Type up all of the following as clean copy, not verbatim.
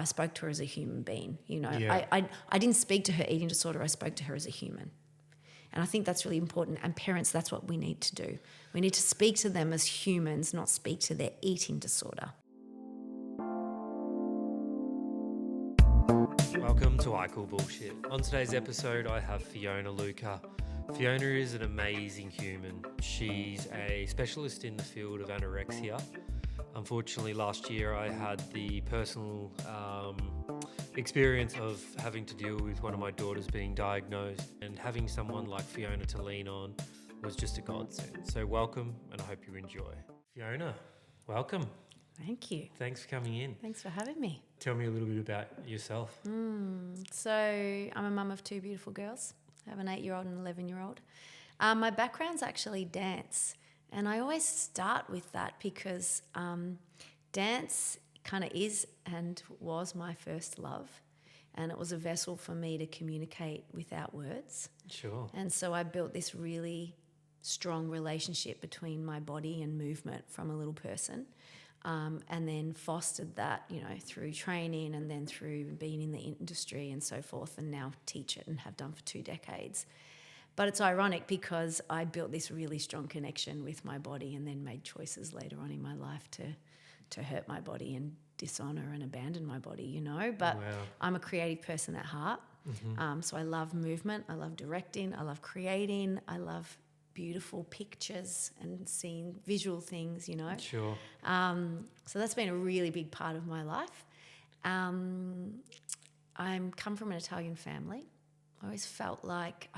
I spoke to her as a human being. You know, Yeah. I didn't speak to her eating disorder. I spoke to her as a human. And I think that's really important. And parents, that's what we need to do. We need to speak to them as humans, not speak to their eating disorder. Welcome to I Call Bullshit. On today's episode, I have Fiona Luca. Fiona is an amazing human. She's a specialist in the field of anorexia. Unfortunately, last year I had the personal experience of having to deal with one of my daughters being diagnosed, and having someone like Fiona to lean on was just a godsend. So welcome, and I hope you enjoy. Fiona, welcome. Thank you. Thanks for coming in. Thanks for having me. Tell me a little bit about yourself. So I'm a mum of two beautiful girls. I have an 8-year-old and an 11-year-old. My background's actually dance. And I always start with that because dance kind of is and was my first love. And it was a vessel for me to communicate without words. Sure. And so I built this really strong relationship between my body and movement from a little person. And then fostered that, you know, through training and then through being in the industry and so forth, and now teach it and have done for 2 decades. But it's ironic because I built this really strong connection with my body and then made choices later on in my life to hurt my body and dishonour and abandon my body, you know. But Wow. I'm a creative person at heart. So I love movement, I love directing, I love creating, I love beautiful pictures and seeing visual things, you know. Sure. So that's been a really big part of my life. I come from an Italian family. I always felt like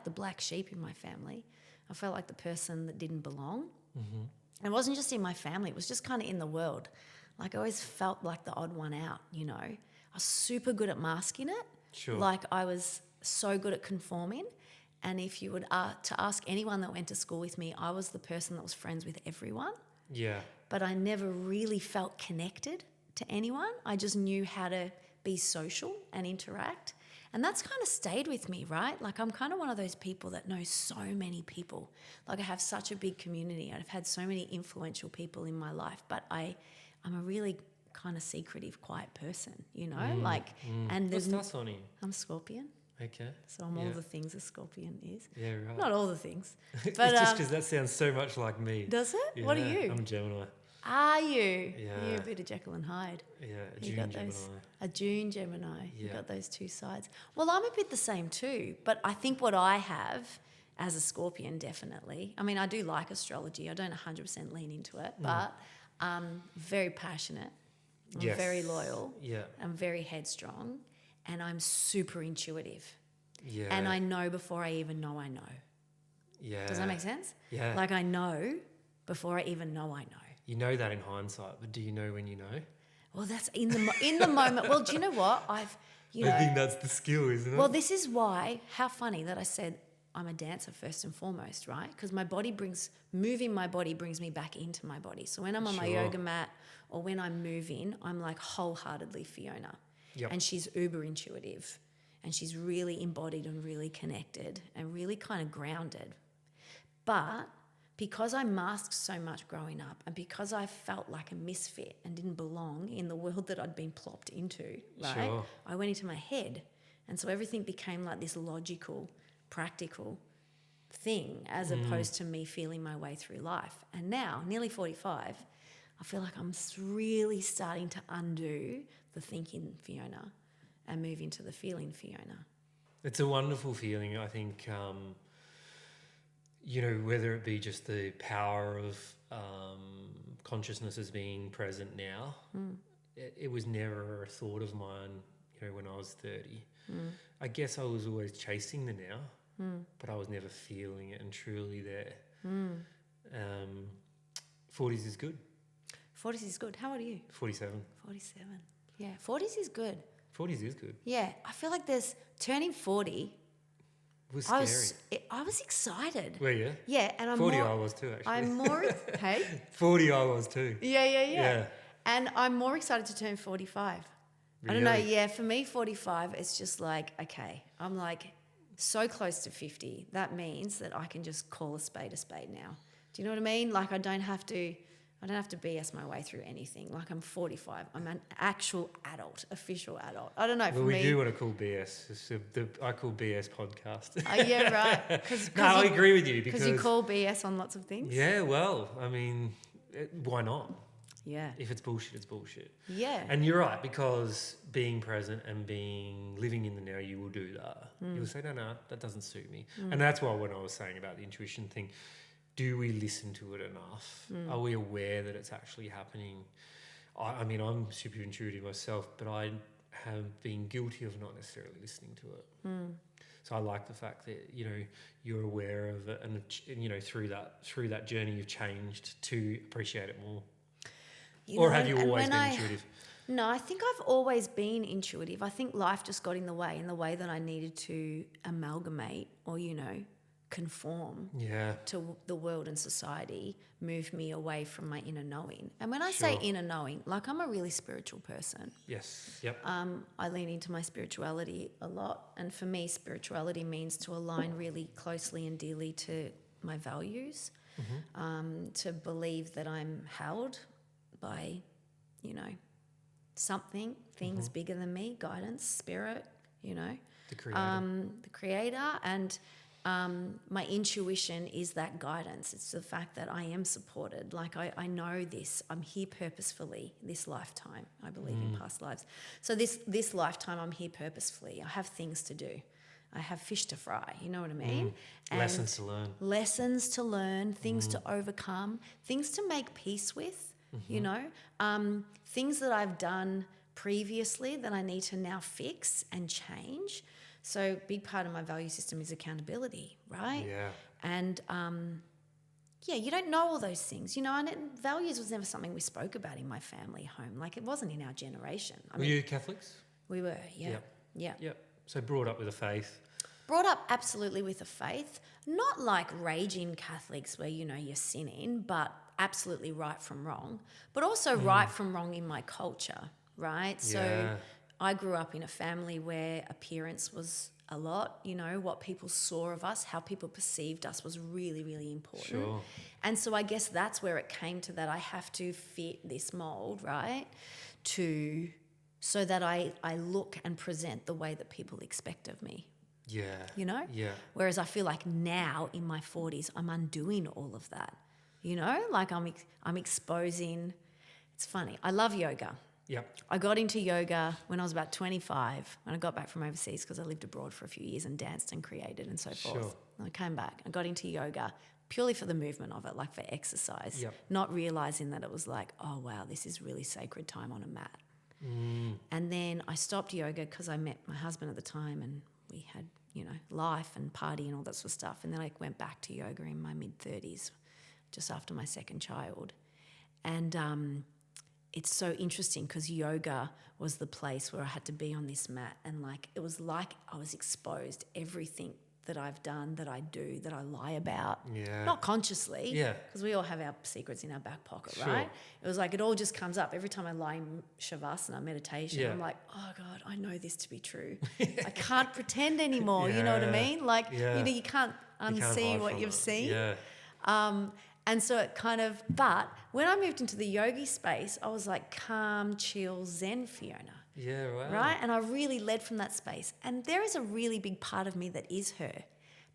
the black sheep in my family. I felt like the person that didn't belong. And it wasn't just in my family, it was just kind of in the world. Like I always felt like the odd one out, you know. I was super good at masking it. Sure. Like I was so good at conforming. And if you would to ask anyone that went to school with me, I was the person that was friends with everyone. Yeah. But I never really felt connected to anyone. I just knew how to be social and interact. And that's kind of stayed with me, right? Like I'm kind of one of those people that knows so many people. Like I have such a big community. I've had so many influential people in my life, but I'm a really kind of secretive, quiet person, you know? And What's there's that on you? I'm Scorpion. Okay. So I'm all the things a Scorpion is. Yeah, right. Not all the things. It's But just because that sounds so much like me. does it? Yeah, What are you? I'm a Gemini. Are you? Yeah. You're a bit of Jekyll and Hyde. Yeah, a You June got Gemini. a June Gemini. Yeah. You got those two sides. Well, I'm a bit the same too, but I think what I have as a Scorpion, definitely. I mean, I do like astrology. I don't 100% lean into it, but I'm very passionate. I'm Yes. very loyal. Yeah. I'm very headstrong, and I'm super intuitive. Yeah. And I know before I even know I know. Yeah. Does that make sense? Yeah. Like I know before I even know I know. You know that in hindsight, but do you know when you know? Well, that's in the moment. Well, do you know what? I think that's the skill, isn't it? Well, this is why, how funny that I said I'm a dancer first and foremost, right? Because moving my body brings me back into my body. So when I'm on my Sure. yoga mat or when I'm moving, I'm like wholeheartedly Fiona. Yep. And she's uber intuitive. And she's really embodied and really connected and really kind of grounded. But because I masked so much growing up and because I felt like a misfit and didn't belong in the world that I'd been plopped into, right? Sure. I went into my head. And so everything became like this logical, practical thing as opposed to me feeling my way through life. And now, nearly 45, I feel like I'm really starting to undo the thinking Fiona and move into the feeling Fiona. It's a wonderful feeling. I think, you know, whether it be just the power of consciousness as being present now, it was never a thought of mine, you know, when I was 30. I guess I was always chasing the now, but I was never feeling it and truly there. 40s is good. 40s is good. How old are you? 47. 47. Yeah, 40s is good. 40s is good. Yeah, I feel like turning 40. It was scary. I was excited. Were you? Yeah, and I'm 40 more, I was too, actually. I'm more, hey? 40 I was too. Yeah. And I'm more excited to turn 45. I don't know, Really? yeah, for me 45, it's just like, okay, I'm like so close to 50. That means that I can just call a spade now. Do you know what I mean? Like I don't have to I don't have to BS my way through anything. Like, I'm 45. I'm an actual adult, official adult. I don't know. For Well, we me, do what I call BS. It's I call BS podcast. oh, yeah, right. No, I agree with you because you call BS on lots of things. Yeah, well, I mean, why not? Yeah. If it's bullshit, it's bullshit. Yeah. And you're right, because being present and living in the now, you will do that. You'll say, no, that doesn't suit me. And that's why when I was saying about the intuition thing, do we listen to it enough? Are we aware that it's actually happening? I mean, I'm super intuitive myself, but I have been guilty of not necessarily listening to it. So I like the fact that, you know, you're aware of it, and you know, through that journey, you've changed to appreciate it more. Have you always been intuitive? No, I think I've always been intuitive. I think life just got in the way that I needed to amalgamate or, you know, conform to the world and society, moved me away from my inner knowing. And when I say inner knowing, like, I'm a really spiritual person. Yes. Yep. I lean into my spirituality a lot. And for me, spirituality means to align really closely and dearly to my values, to believe that I'm held by, you know, something, things bigger than me, guidance, spirit, you know. The creator. The creator. And my intuition is that guidance. It's the fact that I am supported. Like, I know this. I'm here purposefully this lifetime. I believe in past lives. So this lifetime, I'm here purposefully. I have things to do. I have fish to fry. You know what I mean? And lessons to learn. Lessons to learn, things to overcome, things to make peace with, you know, things that I've done previously that I need to now fix and change. So big part of my value system is accountability, right? Yeah. And, you don't know all those things, you know, and values was never something we spoke about in my family home. Like, it wasn't in our generation. Were you Catholics? We were, yeah. Yep. Yeah. Yep. So brought up with a faith. Brought up absolutely with a faith, not like raging Catholics where, you know, you're sinning, but absolutely right from wrong, but also right from wrong in my culture, right? So I grew up in a family where appearance was a lot, you know, what people saw of us, how people perceived us was really, really important. Sure. And so I guess that's where it came to, that I have to fit this mold, right? So that I look and present the way that people expect of me. Yeah. You know? Yeah. Whereas I feel like now in my 40s, I'm undoing all of that. You know? Like, I'm exposing. It's funny. I love yoga. Yep. I got into yoga when I was about 25, when I got back from overseas, because I lived abroad for a few years and danced and created and so forth. And I came back. I got into yoga purely for the movement of it, like for exercise, not realising that it was like, oh, wow, this is really sacred time on a mat. And then I stopped yoga because I met my husband at the time, and we had, you know, life and party and all that sort of stuff. And then I went back to yoga in my mid-30s, just after my second child. And it's so interesting because yoga was the place where I had to be on this mat, and like, it was like I was exposed everything that I've done, that I do, that I lie about. Yeah. Not consciously. Yeah. Because we all have our secrets in our back pocket, right? It was like, it all just comes up. Every time I lie in Shavasana meditation, I'm like, oh God, I know this to be true. I can't pretend anymore. You know what I mean? Like, you know, you can't unsee what you've seen. Yeah. And so it kind of, but when I moved into the yogi space, I was like calm, chill, zen Fiona. Yeah, wow. Right? And I really led from that space. And there is a really big part of me that is her.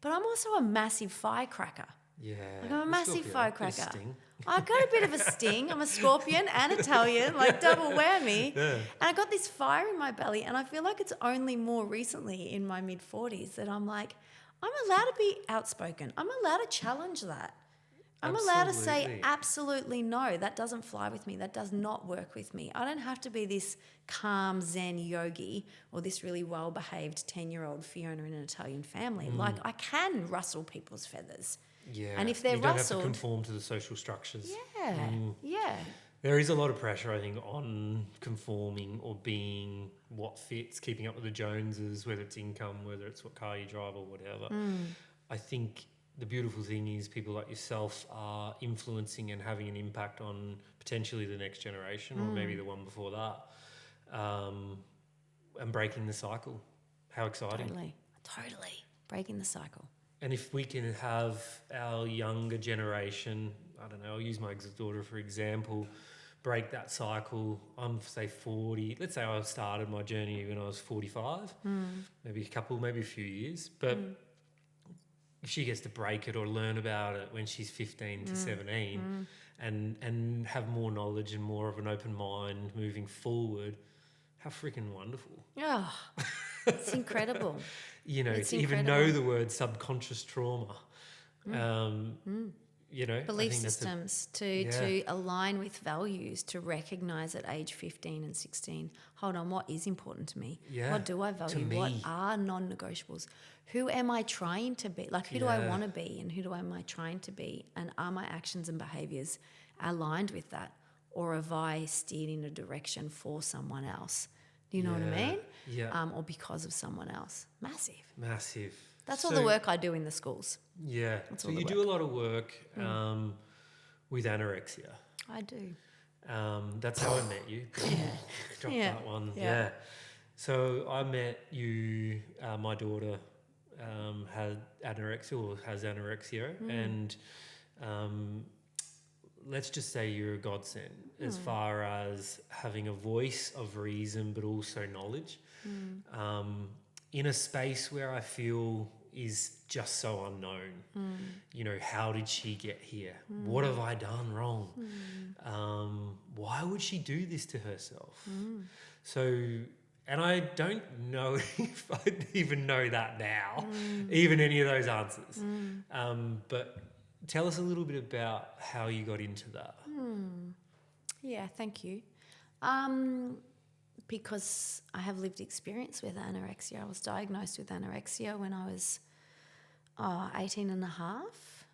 But I'm also a massive firecracker. Yeah. Like, I'm a massive firecracker. Sting. I've got a bit of a sting. I'm a Scorpion and Italian, like double whammy. Yeah. And I got this fire in my belly. And I feel like it's only more recently in my mid-40s that I'm like, I'm allowed to be outspoken. I'm allowed to challenge that. I'm allowed to say absolutely no, that doesn't fly with me. That does not work with me. I don't have to be this calm Zen yogi or this really well-behaved 10-year-old Fiona in an Italian family. Like, I can rustle people's feathers. Yeah. And if they're you don't rustled, have to conform to the social structures. Yeah. Yeah. There is a lot of pressure, I think, on conforming or being what fits, keeping up with the Joneses, whether it's income, whether it's what car you drive or whatever. I think the beautiful thing is people like yourself are influencing and having an impact on potentially the next generation or maybe the one before that, and breaking the cycle. How exciting. Totally. Breaking the cycle. And if we can have our younger generation, I don't know, I'll use my daughter for example, break that cycle. I'm say 40. Let's say I started my journey when I was 45, maybe a few years. But if she gets to break it or learn about it when she's 15 to 17 and have more knowledge and more of an open mind moving forward, how freaking wonderful. Oh, it's incredible. You know, It's to even incredible. know the word subconscious trauma. You know, Belief I think systems to align with values, to recognize at age 15 and 16, hold on, what is important to me? Yeah, What do I value? me. What are non-negotiables? Who am I trying to be? Like, who do I want to be and who am I trying to be? And are my actions and behaviors aligned with that? Or have I steered in a direction for someone else? Do you know what I mean? Yeah. Or because of someone else. Massive. That's all the work I do in the schools. Yeah. That's So all the you do a lot of work with anorexia. I do. That's how I met you. Drop that one. Yeah. So I met you, my daughter had anorexia or has anorexia, and let's just say you're a godsend as far as having a voice of reason but also knowledge in a space where I feel is just so unknown. You know, how did she get here? What have I done wrong? Why would she do this to herself? So, and I don't know if I even know that now, even any of those answers. But tell us a little bit about how you got into that. Yeah, thank you. Because I have lived experience with anorexia. I was diagnosed with anorexia when I was 18 and a half.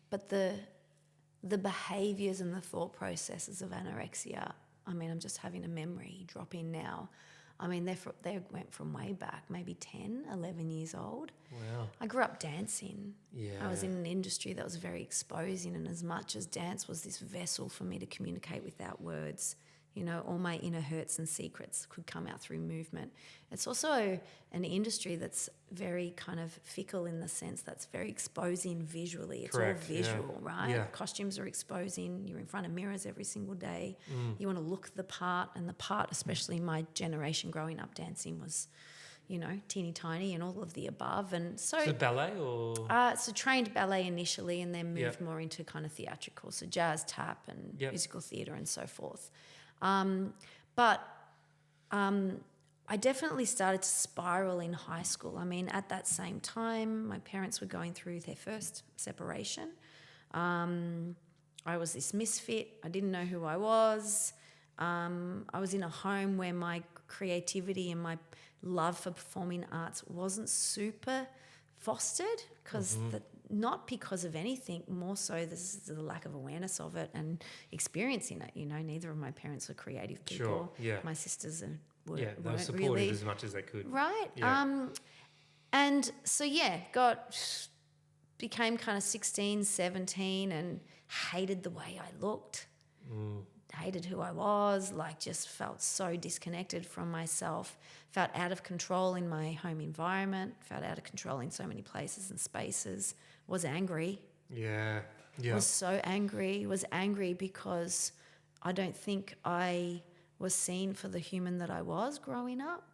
But the behaviours and the thought processes of anorexia, I mean, I'm just having a memory drop in now. I mean, they went from way back, maybe 10, 11 years old. Wow. I grew up dancing. Yeah. I was in an industry that was very exposing, and as much as dance was this vessel for me to communicate without words, you know, all my inner hurts and secrets could come out through movement. It's also an industry that's very kind of fickle in the sense that's very exposing visually. It's Correct, all visual, right? Yeah. Costumes are exposing. You're in front of mirrors every single day. You want to look the part, and the part, especially my generation growing up dancing, was, you know, teeny tiny and all of the above. And so ballet or? So trained ballet initially, and then moved more into kind of theatrical, so jazz, tap, and musical theatre and so forth. But I definitely started to spiral in high school. I mean, at that same time, my parents were going through their first separation. I was this misfit. I didn't know who I was. I was in a home where my creativity and my love for performing arts wasn't super fostered, because not because of anything, more so this is the lack of awareness of it and experiencing it. You know, neither of my parents are creative people. Sure, yeah. My sisters They were weren't supportive really, as much as they could. right? Yeah. And so, became kind of 16, 17 and hated the way I looked, hated who I was, like just felt so disconnected from myself, felt out of control in my home environment, felt out of control in so many places and spaces, was angry. Yeah. Was so angry, was angry because I don't think I was seen for the human that I was growing up.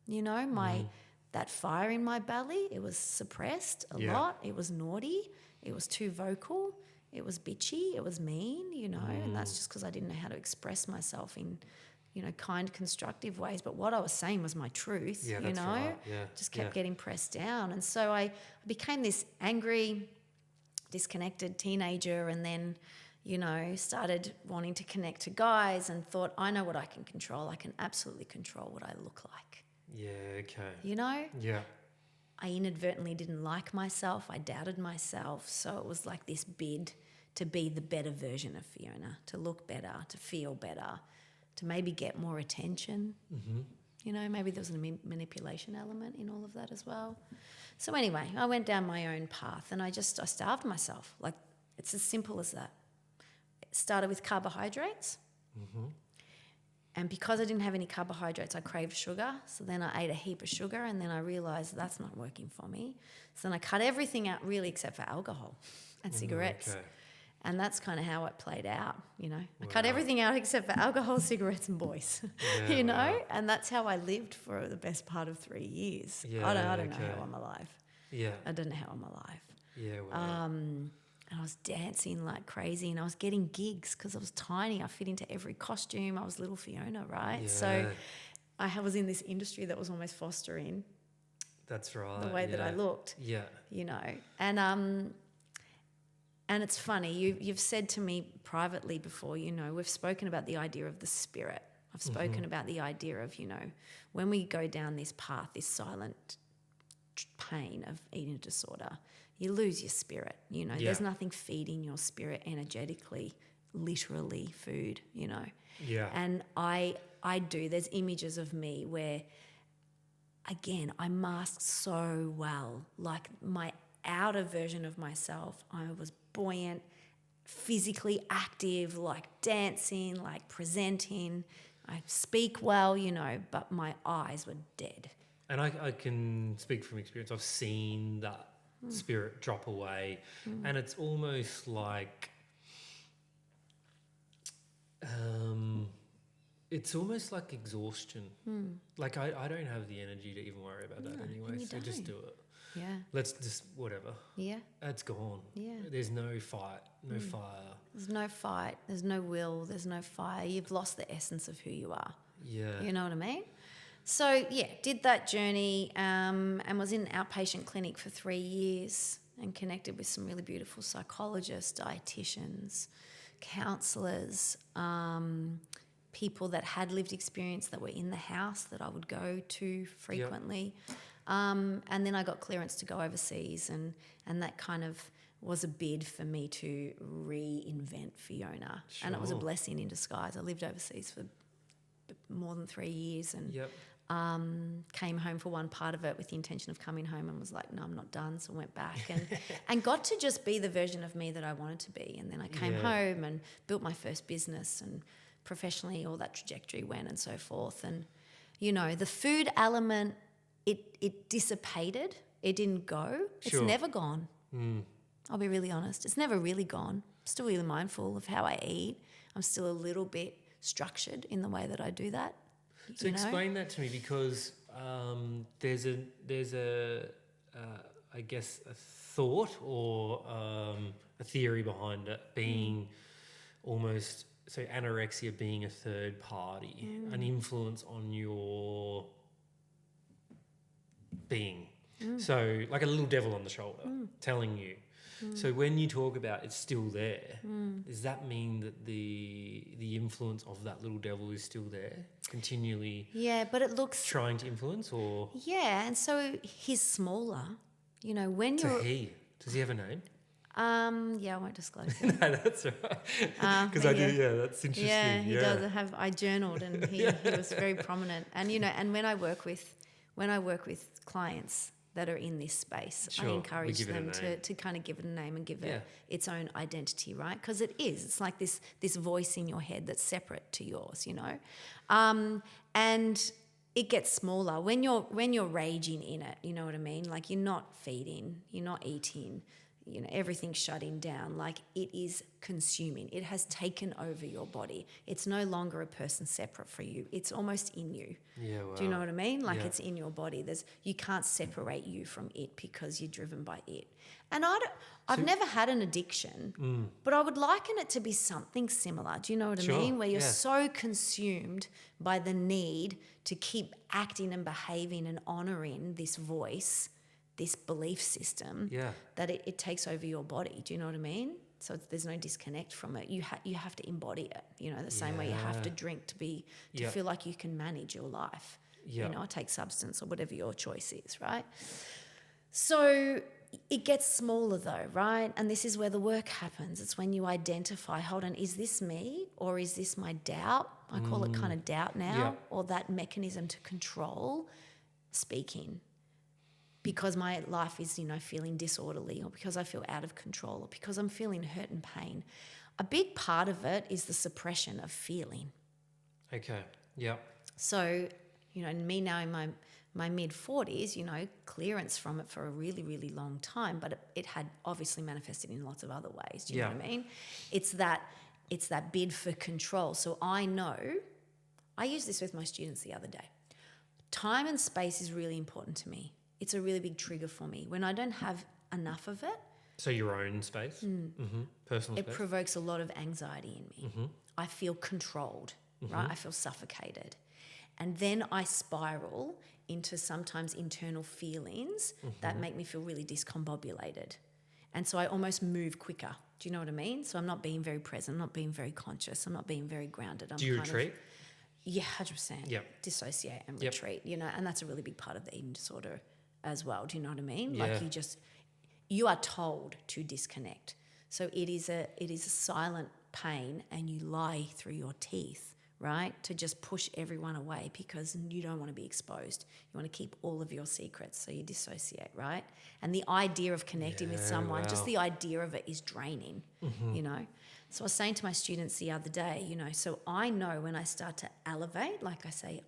You know, that fire in my belly, it was suppressed a lot. It was naughty. It was too vocal. It was bitchy. It was mean, you know, and that's just because I didn't know how to express myself in, you know, kind, constructive ways. But what I was saying was my truth, Yeah, you that's know, right. Yeah. just kept getting pressed down. And so I became this angry, disconnected teenager, and then, you know, started wanting to connect to guys and thought, I know what I can control. I can absolutely control what I look like. Yeah, okay. You know? Yeah. I inadvertently didn't like myself. I doubted myself. So it was like this bid to be the better version of Fiona, to look better, to feel better, to maybe get more attention. You know, maybe there was a manipulation element in all of that as well. So anyway, I went down my own path and I starved myself. Like, it's as simple as that. It started with carbohydrates. And because I didn't have any carbohydrates, I craved sugar. So then I ate a heap of sugar, and then I realised that's not working for me. So then I cut everything out really except for alcohol and cigarettes. Okay. And that's kind of how it played out, you know. I cut everything out except for alcohol, cigarettes and boys, Yeah, you know. wow. And that's how I lived for the best part of 3 years. Yeah, I don't know okay. how I'm alive. Yeah. I don't know how I'm alive. Yeah, wow. And I was dancing like crazy, and I was getting gigs because I was tiny. I fit into every costume. I was little Fiona, right? Yeah. So I was in this industry that was almost fostering That's right. the way that I looked, Yeah. you know. And it's funny, you've said to me privately before, you know, we've spoken about the idea of the spirit. I've spoken about the idea of, you know, when we go down this path, this silent pain of eating disorder, you lose your spirit, you know. Yeah. There's nothing feeding your spirit energetically, literally food, you know. Yeah. And I do, there's images of me where, again, I masked so well, like my outer version of myself. I was buoyant, physically active, like dancing, like presenting. I speak well, you know, but my eyes were dead. And I can speak from experience. I've seen that spirit drop away, and it's almost like it's almost like exhaustion. Like I don't have the energy to even worry about that anyway. you So just don't. do it. Yeah. Let's just whatever. Yeah. It's gone. Yeah. There's no fight, no fire. There's no fight. There's no will. There's no fire. You've lost the essence of who you are. Yeah. You know what I mean? So, yeah, did that journey and was in an outpatient clinic for 3 years and connected with some really beautiful psychologists, dietitians, counsellors, people that had lived experience that were in the house that I would go to frequently. And then I got clearance to go overseas, and that kind of was a bid for me to reinvent Fiona. Sure. And it was a blessing in disguise. I lived overseas for more than 3 years, and came home for one part of it with the intention of coming home, and was like, no, I'm not done. So I went back and got to just be the version of me that I wanted to be. And then I came home and built my first business, and professionally all that trajectory went and so forth. And, you know, the food element, it dissipated. It didn't go. Sure. It's never gone. I'll be really honest. It's never really gone. I'm still really mindful of how I eat. I'm still a little bit structured in the way that I do that. So explain that to me, because there's a I guess a thought or a theory behind it being almost, so anorexia being a third party, an influence on your being. So like a little devil on the shoulder telling you. So when you talk about it's still there, does that mean that the influence of that little devil is still there, continually? Yeah, but it looks trying to influence, or yeah, and so he's smaller. You know, when it's you're a he. Does he have a name? yeah, I won't disclose it. No, that's right. Because I do. Yeah, that's interesting. Yeah, he does have. I journaled, and he was very prominent. And you know, and when I work with clients that are in this space, Sure, I encourage we give it a them name. to kind of give it a name and give it its own identity, right? Because it is. It's like this voice in your head that's separate to yours, you know, and it gets smaller when you're raging in it. You know what I mean? Like you're not feeding, you're not eating. You know, everything's shutting down. Like it is consuming. It has taken over your body. It's no longer a person separate from you. It's almost in you. Yeah, wow. Do you know what I mean? Like Yeah. it's in your body. You can't separate you from it because you're driven by it. And I've never had an addiction, but I would liken it to be something similar. Do you know what I Sure, mean? Where you're yeah. so consumed by the need to keep acting and behaving and honouring this voice, this belief system, that it takes over your body. Do you know what I mean? So there's no disconnect from it. You have to embody it. You know, the same way you have to drink to feel like you can manage your life. Yeah. You know, take substance or whatever your choice is, right? So it gets smaller though, right? And this is where the work happens. It's when you identify, hold on, is this me or is this my doubt? I call it kind of doubt now, or that mechanism to control speaking. Because my life is, you know, feeling disorderly, or because I feel out of control, or because I'm feeling hurt and pain. A big part of it is the suppression of feeling. Okay. Yeah. So, you know, me knowing my mid-40s, you know, clearance from it for a really, really long time, but it had obviously manifested in lots of other ways. Do you know what I mean? It's that bid for control. So I know, I used this with my students the other day. Time and space is really important to me. It's a really big trigger for me. When I don't have enough of it. So your own space, personal It space? provokes a lot of anxiety in me. I feel controlled, right? I feel suffocated. And then I spiral into sometimes internal feelings that make me feel really discombobulated. And so I almost move quicker. Do you know what I mean? So I'm not being very present, I'm not being very conscious, I'm not being very grounded. Do you retreat? Yeah, 100%. Yep. Dissociate and retreat, you know, and that's a really big part of the eating disorder as well. Do you know what I mean? Yeah. Like you are told to disconnect. So it is a silent pain, and you lie through your teeth, right? To just push everyone away because you don't want to be exposed. You want to keep all of your secrets, so you dissociate, right? And the idea of connecting with someone, just the idea of it is draining, you know? So I was saying to my students the other day, you know, so I know when I start to elevate, like I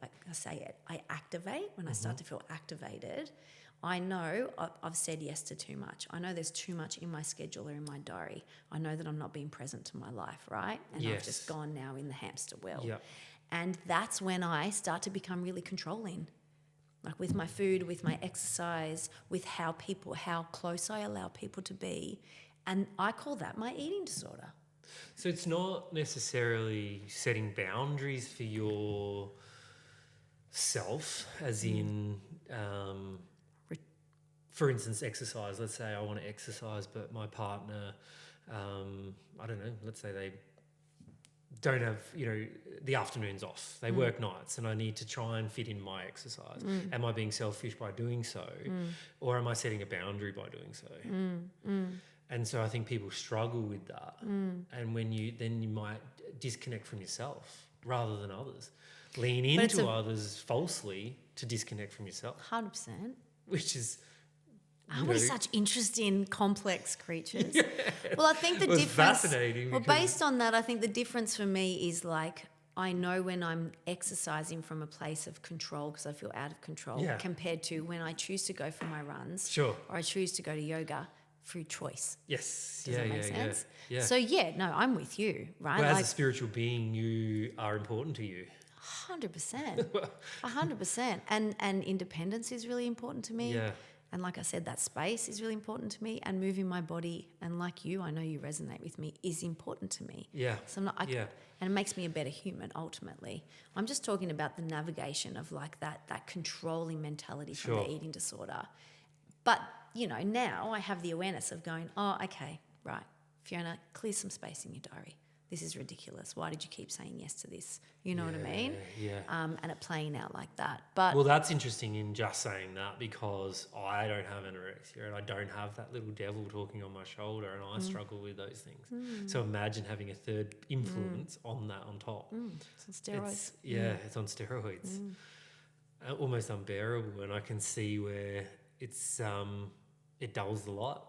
activate, when I start to feel activated, I know I've said yes to too much. I know there's too much in my schedule or in my diary. I know that I'm not being present to my life, right? And I've just gone now in the hamster wheel. Yep. And that's when I start to become really controlling, like with my food, with my exercise, with how close I allow people to be. And I call that my eating disorder. So it's not necessarily setting boundaries for your self, as in... for instance, exercise. Let's say I want to exercise, but my partner, I don't know, let's say they don't have, you know, the afternoons off. They work nights and I need to try and fit in my exercise. Am I being selfish by doing so? Or am I setting a boundary by doing so? And so I think people struggle with that. And when you might disconnect from yourself rather than others. Lean into others falsely to disconnect from yourself. 100%. Which is... Are we such interesting, complex creatures? Yeah. Well, I think the It's difference... fascinating. Well, based on that, I think the difference for me is like I know when I'm exercising from a place of control because I feel out of control compared to when I choose to go for my runs or I choose to go to yoga through choice. Yes. Does that make sense? Yeah. So, no, I'm with you, right? Well, as a spiritual being, you are important to you. 100%. 100%. And independence is really important to me. Yeah. And like I said, that space is really important to me, and moving my body, and like you, I know you resonate with me, is important to me. Yeah. So I'm not, and it makes me a better human ultimately. I'm just talking about the navigation of like that controlling mentality from the eating disorder. But, you know, now I have the awareness of going, oh, okay, right, Fiona, clear some space in your diary. This is ridiculous. Why did you keep saying yes to this? You know what I mean? Yeah. And it playing out like that. But well, that's interesting in just saying that because I don't have anorexia and I don't have that little devil talking on my shoulder and I struggle with those things. So imagine having a third influence on that on top. It's on steroids. It's on steroids. Almost unbearable, and I can see where it's it dulls the light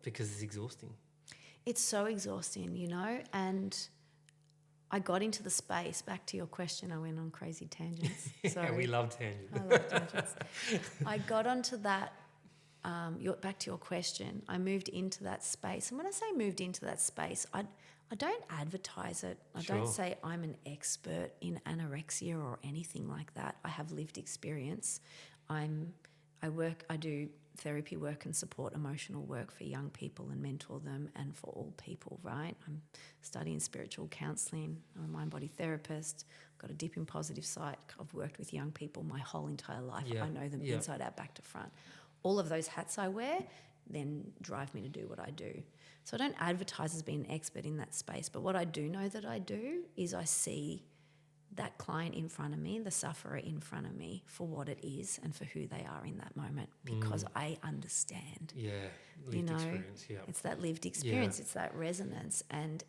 because it's exhausting. It's so exhausting, you know, and I got into the space. Back to your question, I went on crazy tangents. Sorry. We love tangents. I love tangents. I got onto that, back to your question, I moved into that space. And when I say moved into that space, I don't advertise it. I don't say I'm an expert in anorexia or anything like that. I have lived experience. I do therapy work and support emotional work for young people and mentor them and for all people, right? I'm studying spiritual counselling. I'm a mind-body therapist. I've got a Dip in Positive site. I've worked with young people my whole entire life. I know them inside out, back to front. All of those hats I wear then drive me to do what I do. So I don't advertise as being an expert in that space, but what I do know that I do is I see that client in front of me, the sufferer in front of me, for what it is and for who they are in that moment, because I understand. Yeah, lived experience, It's that lived experience, it's that resonance, and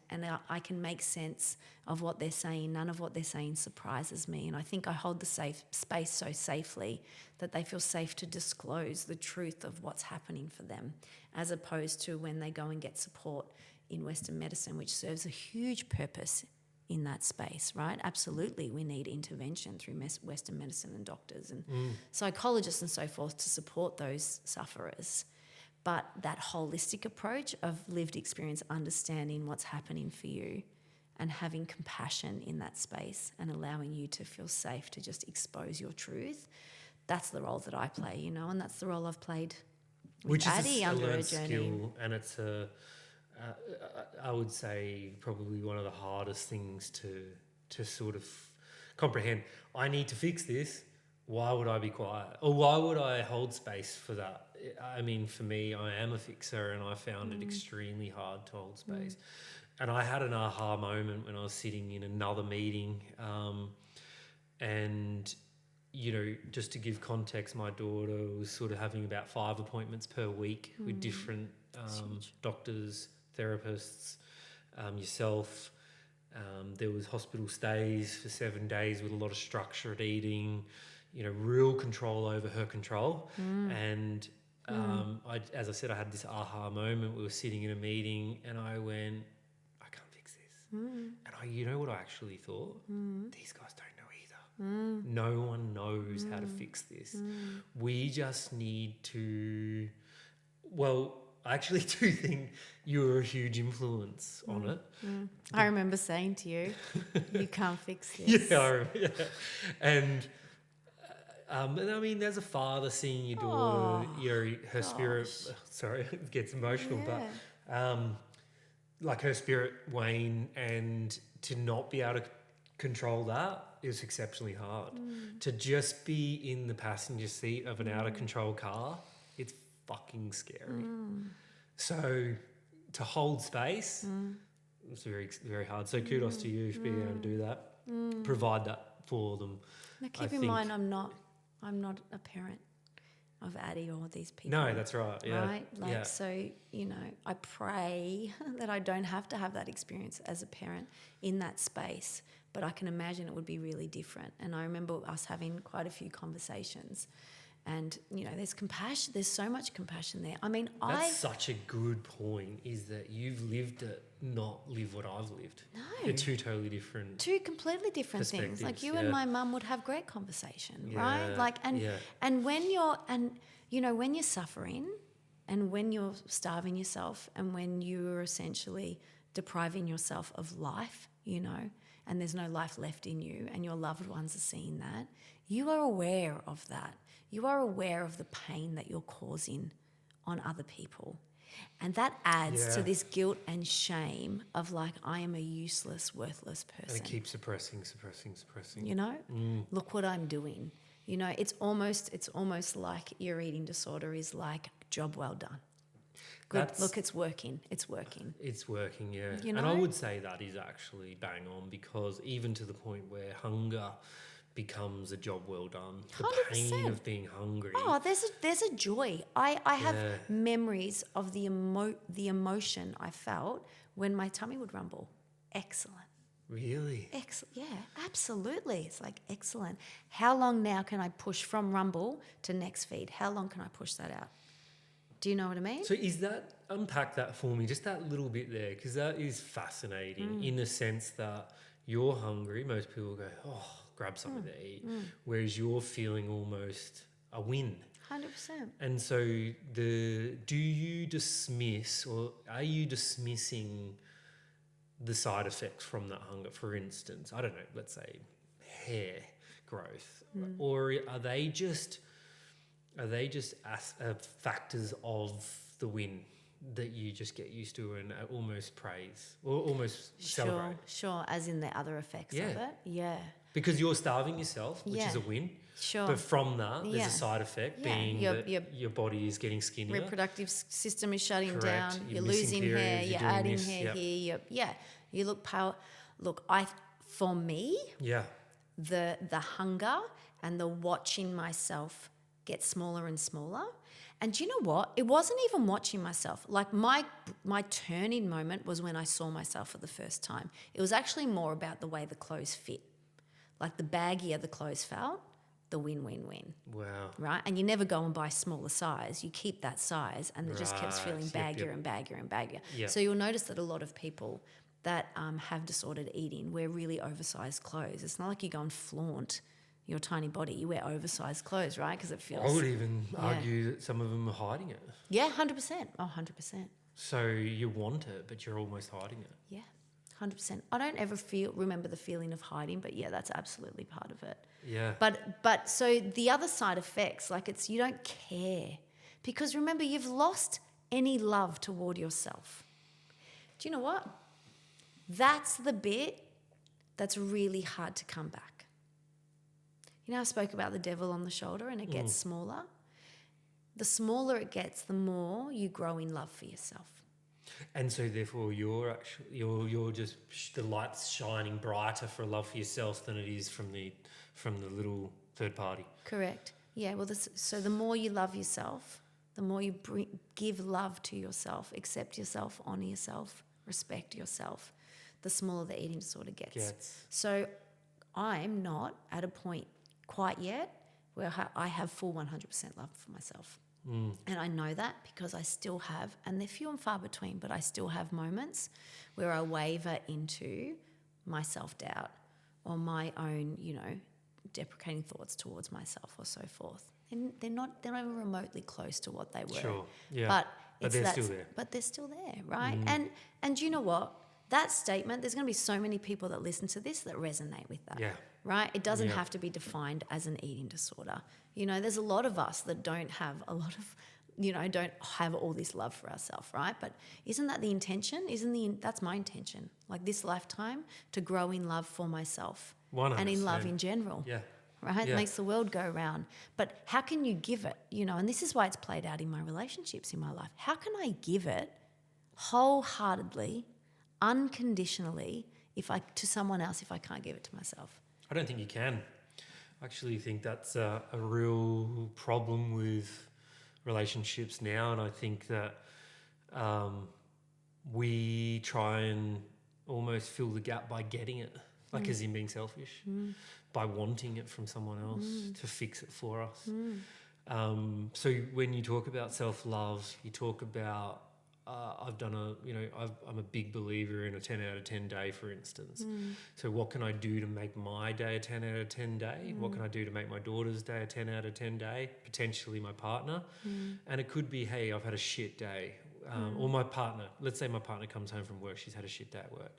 I can make sense of what they're saying. None of what they're saying surprises me, and I think I hold the safe space so safely that they feel safe to disclose the truth of what's happening for them, as opposed to when they go and get support in Western medicine, which serves a huge purpose in that space, right? Absolutely, we need intervention through Western medicine and doctors and psychologists and so forth to support those sufferers. But that holistic approach of lived experience, understanding what's happening for you and having compassion in that space and allowing you to feel safe to just expose your truth, that's the role that I play, you know, and that's the role I've played with Which Addie is a under a learned journey. skill, and it's I would say probably one of the hardest things to sort of comprehend. I need to fix this. Why would I be quiet? Or why would I hold space for that? I mean, for me, I am a fixer, and I found it extremely hard to hold space. And I had an aha moment when I was sitting in another meeting, and you know, just to give context, my daughter was sort of having about 5 appointments per week with different doctors, therapists, yourself. There was hospital stays for 7 days with a lot of structured eating, you know, real control over her control. And as I said, I had this aha moment. We were sitting in a meeting and I went, I can't fix this. And you know what I actually thought? These guys don't know either. No one knows how to fix this. We just need to, well, I actually do think you were a huge influence on it. I remember saying to you, you can't fix this. Yeah. And I mean, as a father seeing your daughter, her spirit, sorry, it gets emotional, but like her spirit wane, and to not be able to control that is exceptionally hard. To just be in the passenger seat of an out of control car, it's fucking scary. So to hold space, it's very, very hard. So kudos to you for being able to do that, provide that for them. Now keep in mind, I'm not a parent of Addie or these people. No, that's right. Yeah. Right? Like, so, you know, I pray that I don't have to have that experience as a parent in that space, but I can imagine it would be really different. And I remember us having quite a few conversations. And, you know, there's compassion. There's so much compassion there. I mean, That's such a good point, is that you've lived it, not live what I've lived. No. They're two totally different. Two completely different things. Like you and my mum would have great conversation, right? Like, and when you're, and, you know, when you're suffering and when you're starving yourself and when you're essentially depriving yourself of life, you know, and there's no life left in you and your loved ones are seeing that, you are aware of that. You are aware of the pain that you're causing on other people. And that adds to this guilt and shame of like, I am a useless, worthless person. And it keeps suppressing. You know, look what I'm doing. You know, it's almost like your eating disorder is like, job well done. Good. Look, it's working. It's working, yeah. You know? And I would say that is actually bang on, because even to the point where hunger becomes a job well done. The 100%. pain of being hungry. Oh, there's a joy. I have memories of the emotion I felt when my tummy would rumble. Excellent. Really? Excellent. Yeah, absolutely. It's like excellent. How long now can I push from rumble to next feed? How long can I push that out? Do you know what I mean? So unpack that for me, just that little bit there, because that is fascinating in the sense that you're hungry. Most people go, grab something to eat, whereas you're feeling almost a win. 100%. And so do you dismiss, or are you dismissing the side effects from that hunger? For instance, I don't know, let's say hair growth, or are they just factors of the win that you just get used to and almost praise or almost celebrate? Sure, as in the other effects of it. Yeah. Because you're starving yourself, which is a win. Sure. But from that, there's a side effect being that your body is getting skinnier. Reproductive system is shutting Correct. down. You're losing missing hair. periods, You're you're doing adding this, hair here. You look pale. Look, for me, the hunger and the watching myself get smaller and smaller. And do you know what? It wasn't even watching myself. Like my turning moment was when I saw myself for the first time. It was actually more about the way the clothes fit. Like the baggier the clothes felt, the win-win-win. Wow. Right? And you never go and buy smaller size. You keep that size and it just keeps feeling baggier and baggier and baggier. Yep. So you'll notice that a lot of people that have disordered eating wear really oversized clothes. It's not like you go and flaunt your tiny body. You wear oversized clothes, right? Because it feels... I would even argue that some of them are hiding it. Yeah, 100%. Oh, 100%. So you want it, but you're almost hiding it. Yeah, 100%. I don't ever remember the feeling of hiding, but yeah, that's absolutely part of it. Yeah. But so the other side effects, like it's you don't care. Because remember, you've lost any love toward yourself. Do you know what? That's the bit that's really hard to come back. You know, I spoke about the devil on the shoulder and it gets smaller. The smaller it gets, the more you grow in love for yourself. And so therefore you're just the light's shining brighter for love for yourself than it is from the little third party. Correct. Yeah, well, so the more you love yourself, the more you give love to yourself, accept yourself, honour yourself, respect yourself, the smaller the eating disorder gets. So I'm not at a point quite yet where I have full 100% love for myself. And I know that because I still have, and they're few and far between, but I still have moments where I waver into my self-doubt or my own, deprecating thoughts towards myself or so forth. And they're not even remotely close to what they were. Sure, yeah. But they're still there. But they're still there, right? And you know what? That statement, there's going to be so many people that listen to this that resonate with that. Yeah. Right? It doesn't have to be defined as an eating disorder. There's a lot of us that don't have don't have all this love for ourselves, right? But isn't that the intention? That's my intention, like this lifetime, to grow in love for myself 100%. And in love in general. Yeah. Right? Yeah. It makes the world go round. But how can you give it, and this is why it's played out in my relationships in my life. How can I give it wholeheartedly, unconditionally, to someone else if I can't give it to myself? I don't think you can. I actually think that's a real problem with relationships now, and I think that we try and almost fill the gap by getting it, like as in being selfish, by wanting it from someone else to fix it for us. So when you talk about self-love, you talk about I'm a big believer in a 10 out of 10 day, for instance. So what can I do to make my day a 10 out of 10 day? What can I do to make my daughter's day a 10 out of 10 day? Potentially my partner. And it could be, hey, I've had a shit day. Or my partner, let's say my partner comes home from work, she's had a shit day at work.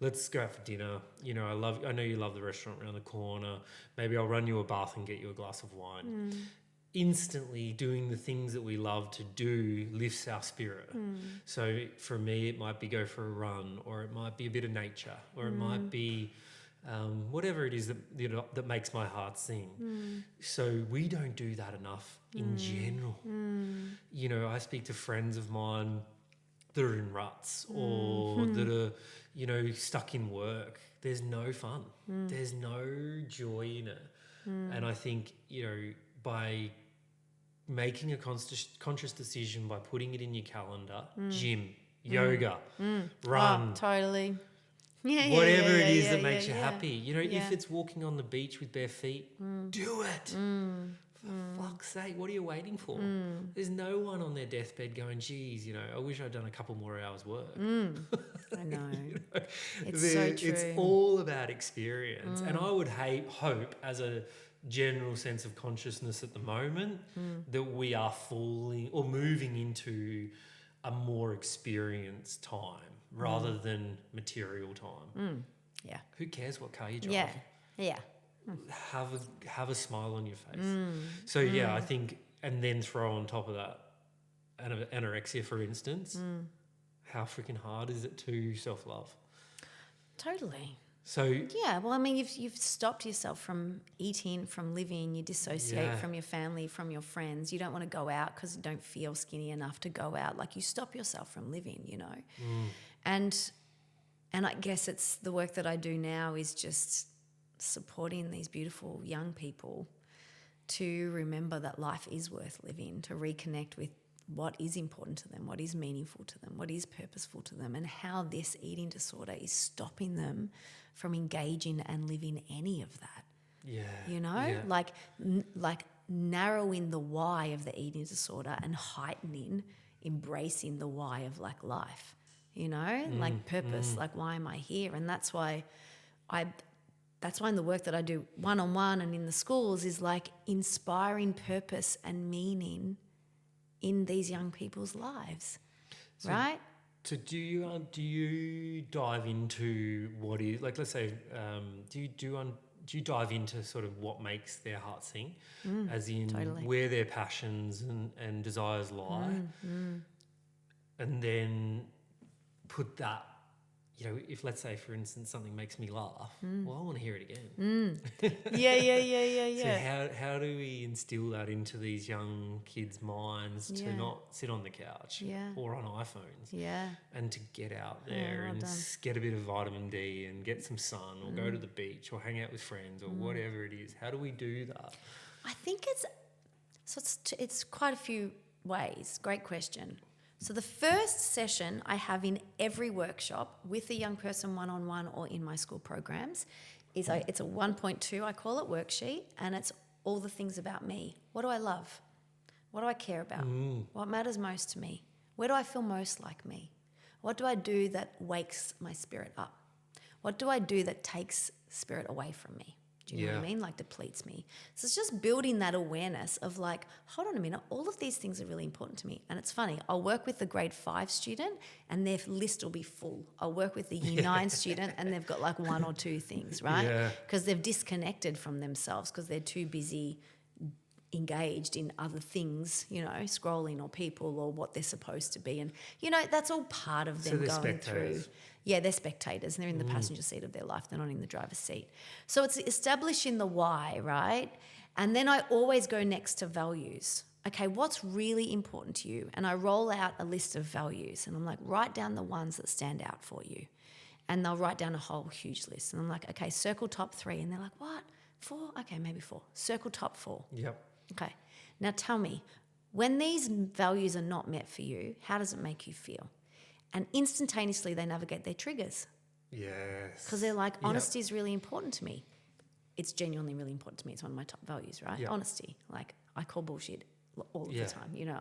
Let's go out for dinner. I know you love the restaurant around the corner. Maybe I'll run you a bath and get you a glass of wine. Instantly doing the things that we love to do lifts our spirit. So for me, it might be go for a run, or it might be a bit of nature, or it might be whatever it is that makes my heart sing. So we don't do that enough in general. I speak to friends of mine that are in ruts or that are, stuck in work. There's no fun. There's no joy in it. And I think, by making a conscious decision, by putting it in your calendar, gym, yoga, run. Oh, totally. Whatever it is that makes you happy. If it's walking on the beach with bare feet, do it. For fuck's sake, what are you waiting for? There's no one on their deathbed going, geez, I wish I'd done a couple more hours work. I know. It's so true. It's all about experience. And I would hope, as a general sense of consciousness at the moment, that we are falling or moving into a more experienced time rather than material time. Yeah. Who cares what car you drive? Yeah. Have a smile on your face. So I think, and then throw on top of that anorexia, for instance. How freaking hard is it to self-love? Totally. So yeah, well, I mean, you've stopped yourself from eating, from living. You dissociate from your family, from your friends. You don't want to go out because you don't feel skinny enough to go out. Like, you stop yourself from living, And I guess it's the work that I do now is just supporting these beautiful young people to remember that life is worth living, to reconnect with what is important to them, what is meaningful to them, what is purposeful to them, and how this eating disorder is stopping them from engaging and living any of that. Like narrowing the why of the eating disorder and heightening, embracing the why of like life. you know, like purpose, like why am I here? And that's why in the work that I do one-on-one and in the schools is like inspiring purpose and meaning in these young people's lives, right? So do you dive into what is, like, let's say, do you dive into sort of what makes their heart sing, as in where their passions and desires lie, and then put that, you know, if let's say, for instance, something makes me laugh, well, I want to hear it again. Yeah. So how do we instill that into these young kids' minds to not sit on the couch or on iPhones, and to get out there and get a bit of vitamin D and get some sun, or go to the beach or hang out with friends or whatever it is? How do we do that? I think it's quite a few ways. Great question. So the first session I have in every workshop with a young person one-on-one or in my school programs is it's a 1.2, I call it, worksheet, and it's all the things about me. What do I love? What do I care about? What matters most to me? Where do I feel most like me? What do I do that wakes my spirit up? What do I do that takes spirit away from me? Do you know what I mean? Like depletes me. So it's just building that awareness of like, hold on a minute, all of these things are really important to me. And it's funny, I'll work with the grade 5 student and their list will be full. I'll work with the year 9 student and they've got like 1 or 2 things, right? Because they've disconnected from themselves because they're too busy engaged in other things, you know, scrolling or people or what they're supposed to be. And, you know, that's all part of them going through. Yeah, they're spectators and they're in the passenger seat of their life. They're not in the driver's seat. So it's establishing the why, right? And then I always go next to values. Okay, what's really important to you? And I roll out a list of values and I'm like, write down the ones that stand out for you. And they'll write down a whole huge list. And I'm like, okay, circle top 3. And they're like, what? 4? Okay, maybe 4. Circle top 4. Yep. Okay, now tell me, when these values are not met for you, how does it make you feel? And instantaneously they navigate their triggers. Yes. Because they're like, honesty is really important to me. It's genuinely really important to me. It's one of my top values, right? Yep. Honesty. Like, I call bullshit all of the time. You know,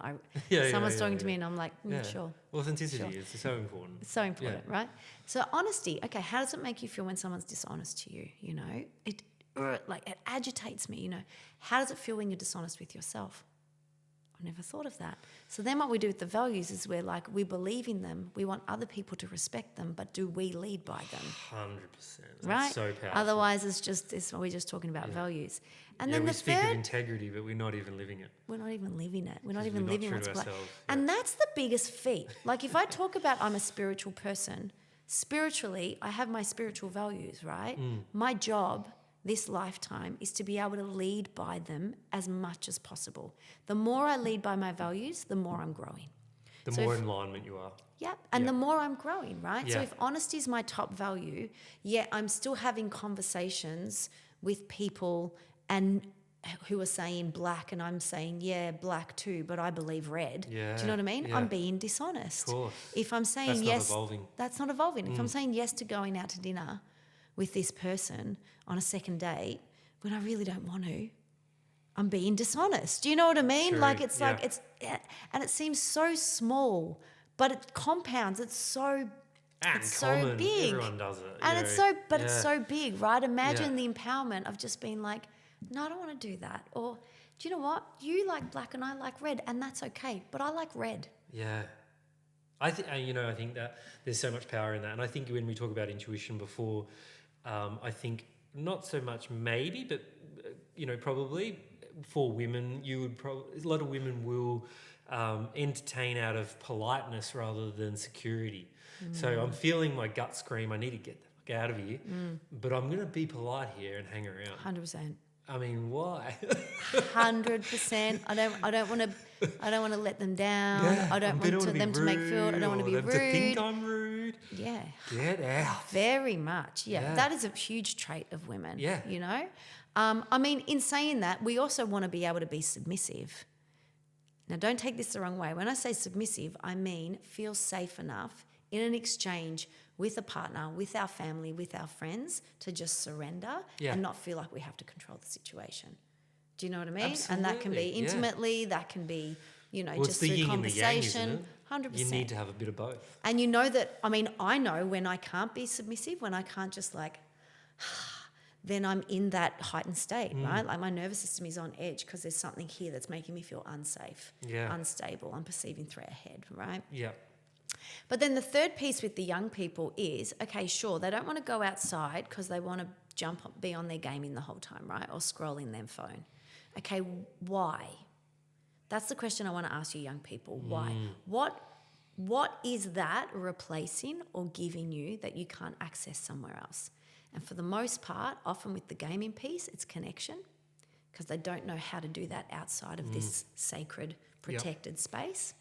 someone's talking to me and I'm like, sure. Authenticity is so important. It's so important, right? So honesty, okay, how does it make you feel when someone's dishonest to you? You know, it agitates me, you know. How does it feel when you're dishonest with yourself? I never thought of that. So then what we do with the values is we're like, we believe in them, we want other people to respect them, but do we lead by them? 100%. Right? That's so powerful. Otherwise we're just talking about values. And then we the speak third, of integrity, but we're not even living it. we're not even living it. We're not even living what's ourselves. And that's the biggest feat. Like if I talk about I'm a spiritual person, spiritually, I have my spiritual values, right? My job this lifetime is to be able to lead by them as much as possible. The more I lead by my values, the more I'm growing. The more in alignment you are. Yep. And the more I'm growing, right? So if honesty is my top value, yet I'm still having conversations with people and who are saying black and I'm saying, black too, but I believe red. Yeah. Do you know what I mean? Yeah. I'm being dishonest. Of course. If I'm saying that's yes, not evolving. That's not evolving. If I'm saying yes to going out to dinner with this person on a second date when I really don't want to, I'm being dishonest. Do you know what I mean? True. Like it's like it's, and it seems so small, but it compounds. It's so common. big. Everyone does it. And it's so big, right? Imagine the empowerment of just being like, no, I don't want to do that. Or do you know what? You like black and I like red, and that's okay. But I like red. Yeah. I think that there's so much power in that. And I think when we talk about intuition before, I think not so much maybe, but, probably for women, a lot of women will entertain out of politeness rather than security. So I'm feeling my gut scream, I need to get the fuck out of here, but I'm going to be polite here and hang around. 100%. I mean, why? 100%. I don't want to let them down. I don't want them to make feel. I don't want to be rude. To think I'm rude. Yeah. Get out. Very much. Yeah. That is a huge trait of women. Yeah. You know. I mean, in saying that, we also want to be able to be submissive. Now, don't take this the wrong way. When I say submissive, I mean feel safe enough in an exchange with a partner, with our family, with our friends, to just surrender and not feel like we have to control the situation. Do you know what I mean? Absolutely. And that can be intimately, that can be, just the through yin and the yang, isn't conversation. it? 100%. You need to have a bit of both. And you know that, I mean, I know when I can't be submissive, when I can't just like, then I'm in that heightened state, right? Like my nervous system is on edge because there's something here that's making me feel unsafe, unstable. I'm perceiving threat ahead, right? Yeah. But then the third piece with the young people is, okay, sure, they don't want to go outside because they want to be on their gaming the whole time, right? Or scrolling their phone. Okay, why? That's the question I want to ask you young people. Why? What is that replacing or giving you that you can't access somewhere else? And for the most part, often with the gaming piece, it's connection because they don't know how to do that outside of this sacred, protected space,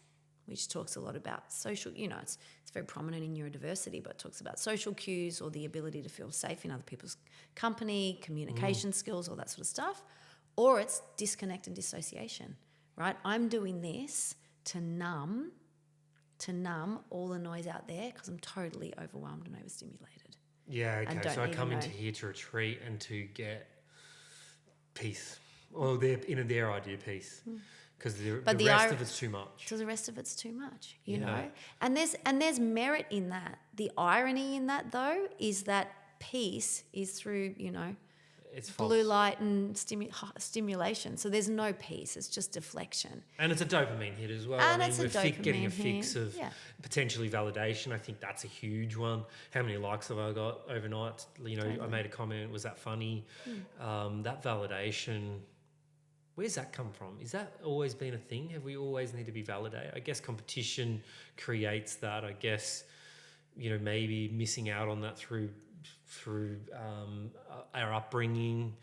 which talks a lot about social, it's very prominent in neurodiversity, but it talks about social cues or the ability to feel safe in other people's company, communication skills, all that sort of stuff. Or it's disconnect and dissociation, right? I'm doing this to numb all the noise out there because I'm totally overwhelmed and overstimulated. Yeah, okay. So I come into here to retreat and to get peace. Or their idea peace. Because the rest of it's too much. Because the rest of it's too much, you know? And there's merit in that. The irony in that, though, is that peace is through, it's false. Blue light and stimulation. So there's no peace. It's just deflection. And it's a dopamine hit as well. And we're getting a fix of potentially validation. I think that's a huge one. How many likes have I got overnight? I made a comment. Was that funny? That validation, where's that come from? Is that always been a thing? Have we always need to be validated? I guess competition creates that. I guess, maybe missing out on that through our upbringing.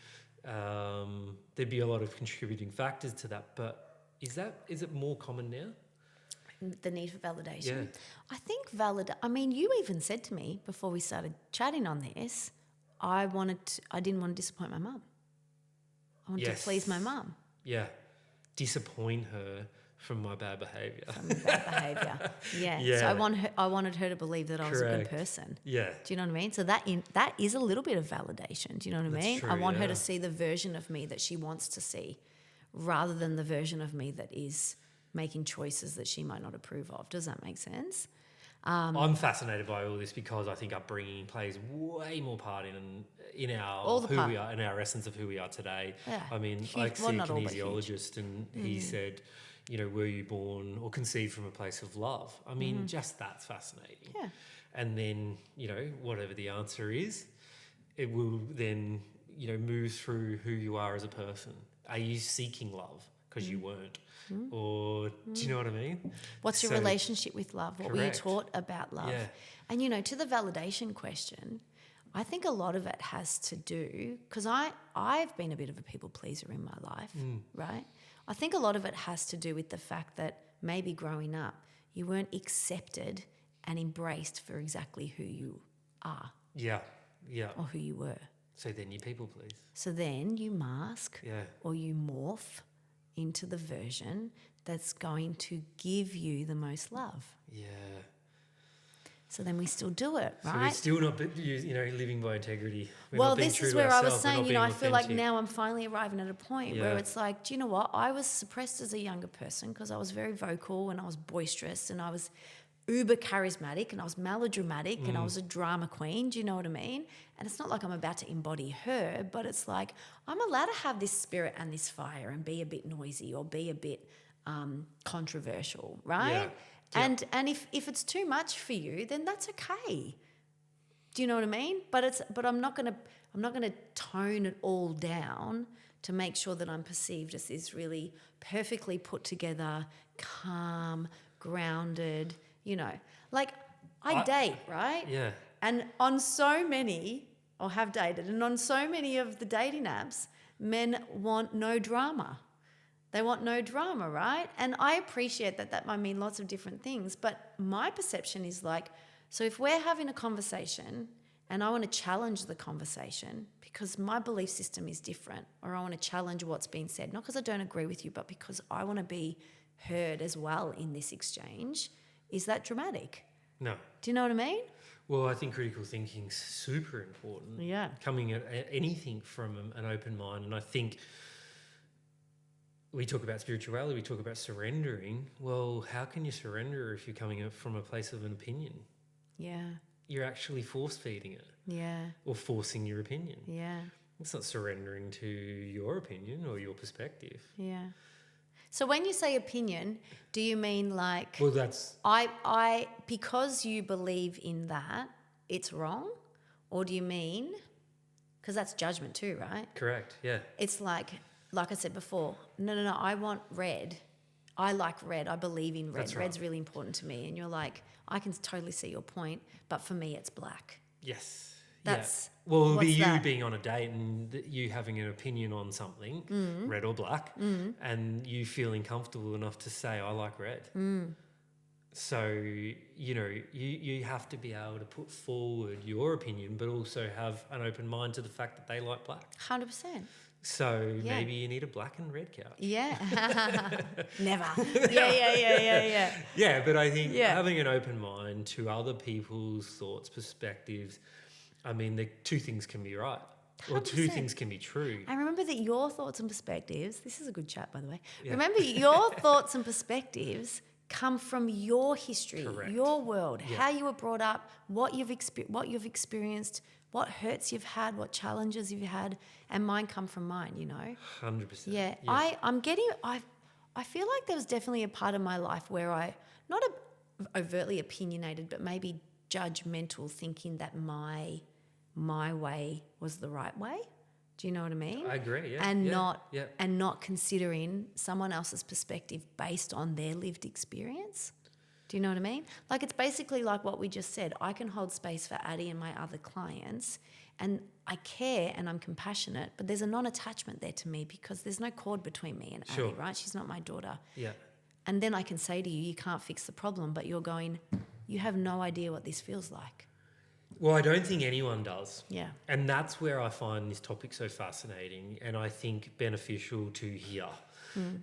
There'd be a lot of contributing factors to that, but is it more common now? The need for validation. Yeah. I think you even said to me before we started chatting on this, I didn't want to disappoint my mum. I wanted to please my mum. Yeah. Disappoint her from my bad behaviour. Yeah. So I wanted her to believe that I was a good person. Yeah. Do you know what I mean? So that is a little bit of validation. Do you know what I mean? True, I want her to see the version of me that she wants to see rather than the version of me that is making choices that she might not approve of. Does that make sense? I'm fascinated by all this because I think upbringing plays way more part in our we are, in our essence of who we are today. Yeah. I mean, I see a kinesiologist and he said, were you born or conceived from a place of love? I mean, just that's fascinating. Yeah. And then, whatever the answer is, it will then, move through who you are as a person. Are you seeking love? Because you weren't. Or do you know what I mean? What's your relationship with love? What were you taught about love? Yeah. And, to the validation question, I think a lot of it has to do, because I've been a bit of a people pleaser in my life, right? I think a lot of it has to do with the fact that maybe growing up, you weren't accepted and embraced for exactly who you are. Yeah. Or who you were. So then you people please. So then you mask or you morph into the version that's going to give you the most love. Yeah. So then we still do it, right? So we're still not, living by integrity. This is where I was saying, I feel like now I'm finally arriving at a point where it's like, do you know what? I was suppressed as a younger person because I was very vocal and I was boisterous and I was uber charismatic and I was melodramatic and I was a drama queen. Do you know what I mean? And it's not like I'm about to embody her, but it's like I'm allowed to have this spirit and this fire and be a bit noisy or be a bit controversial, right? Yeah. And if it's too much for you, then that's okay. Do you know what I mean? But I'm not gonna tone it all down to make sure that I'm perceived as this really perfectly put together, calm, grounded, like I date, right? Yeah. And on so many, or have dated, and on so many of the dating apps, men want no drama. They want no drama, right? And I appreciate that might mean lots of different things, but my perception is like, so if we're having a conversation and I want to challenge the conversation because my belief system is different, or I want to challenge what's being said, not because I don't agree with you, but because I want to be heard as well in this exchange, is that dramatic? No. Do you know what I mean? Well, I think critical thinking's super important. Yeah. Coming at anything from an open mind. And I think we talk about spirituality, we talk about surrendering. Well, how can you surrender if you're coming up from a place of an opinion? Yeah. You're actually force feeding it. Yeah. Or forcing your opinion. Yeah. It's not surrendering to your opinion or your perspective. Yeah. So when you say opinion, do you mean like Well, that's... I because you believe in that, it's wrong? Or do you mean, because that's judgment too, right? Correct, yeah. It's like I said before, no, I want red. I like red. I believe in red. That's right. Red's really important to me. And you're like, I can totally see your point, but for me, it's black. Yes. That's... Yeah. Well, it would be what's you that? being on a date and you having an opinion on something, red or black, and you feeling comfortable enough to say, I like red. So, you know, you have to be able to put forward your opinion, but also have an open mind to the fact that they like black. 100%. So Yeah. maybe you need a black and red couch. Yeah. Never. Yeah. Yeah, but I think Yeah. having an open mind to other people's thoughts, perspectives, I mean, the two things can be right. Or two 100%. things can be true. And remember that your thoughts and perspectives, this is a good chat, by the way. Yeah. Remember, your thoughts and perspectives come from your history, Correct. your world, Yeah. how you were brought up, what you've experienced, what hurts you've had, what challenges you've had, and mine come from mine, you know? 100%. Yeah. I feel like there was definitely a part of my life where not overtly opinionated, but maybe judgmental, thinking that my way was the right way. Do you know what I mean? I agree, yeah. And yeah. not considering someone else's perspective based on their lived experience. Do you know what I mean? Like, it's basically like what we just said. I can hold space for Addie and my other clients, and I care and I'm compassionate, but there's a non-attachment there to me because there's no cord between me and Sure. Addie, right? She's not my daughter. Yeah. And then I can say to you, you can't fix the problem, but you're going, you have no idea what this feels like. Well, I don't think anyone does. Yeah. And that's where I find this topic so fascinating and I think beneficial to hear.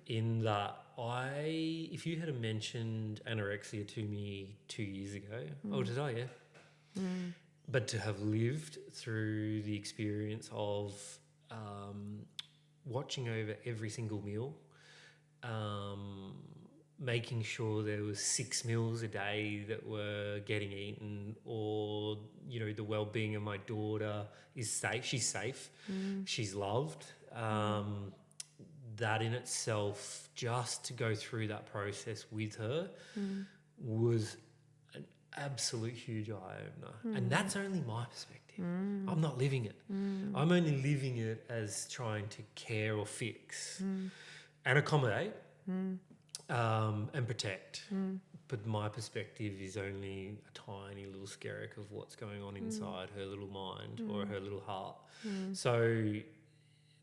In that if you had mentioned anorexia to me 2 years ago, oh, did I? Yeah. But to have lived through the experience of watching over every single meal, making sure there was 6 meals a day that were getting eaten, or, you know, the well-being of my daughter is safe. She's safe. She's loved. That in itself, just to go through that process with her was an absolute huge eye-opener. And that's only my perspective. I'm not living it. I'm only living it as trying to care or fix and accommodate and protect. But my perspective is only a tiny little skerrick of what's going on inside her little mind or her little heart. So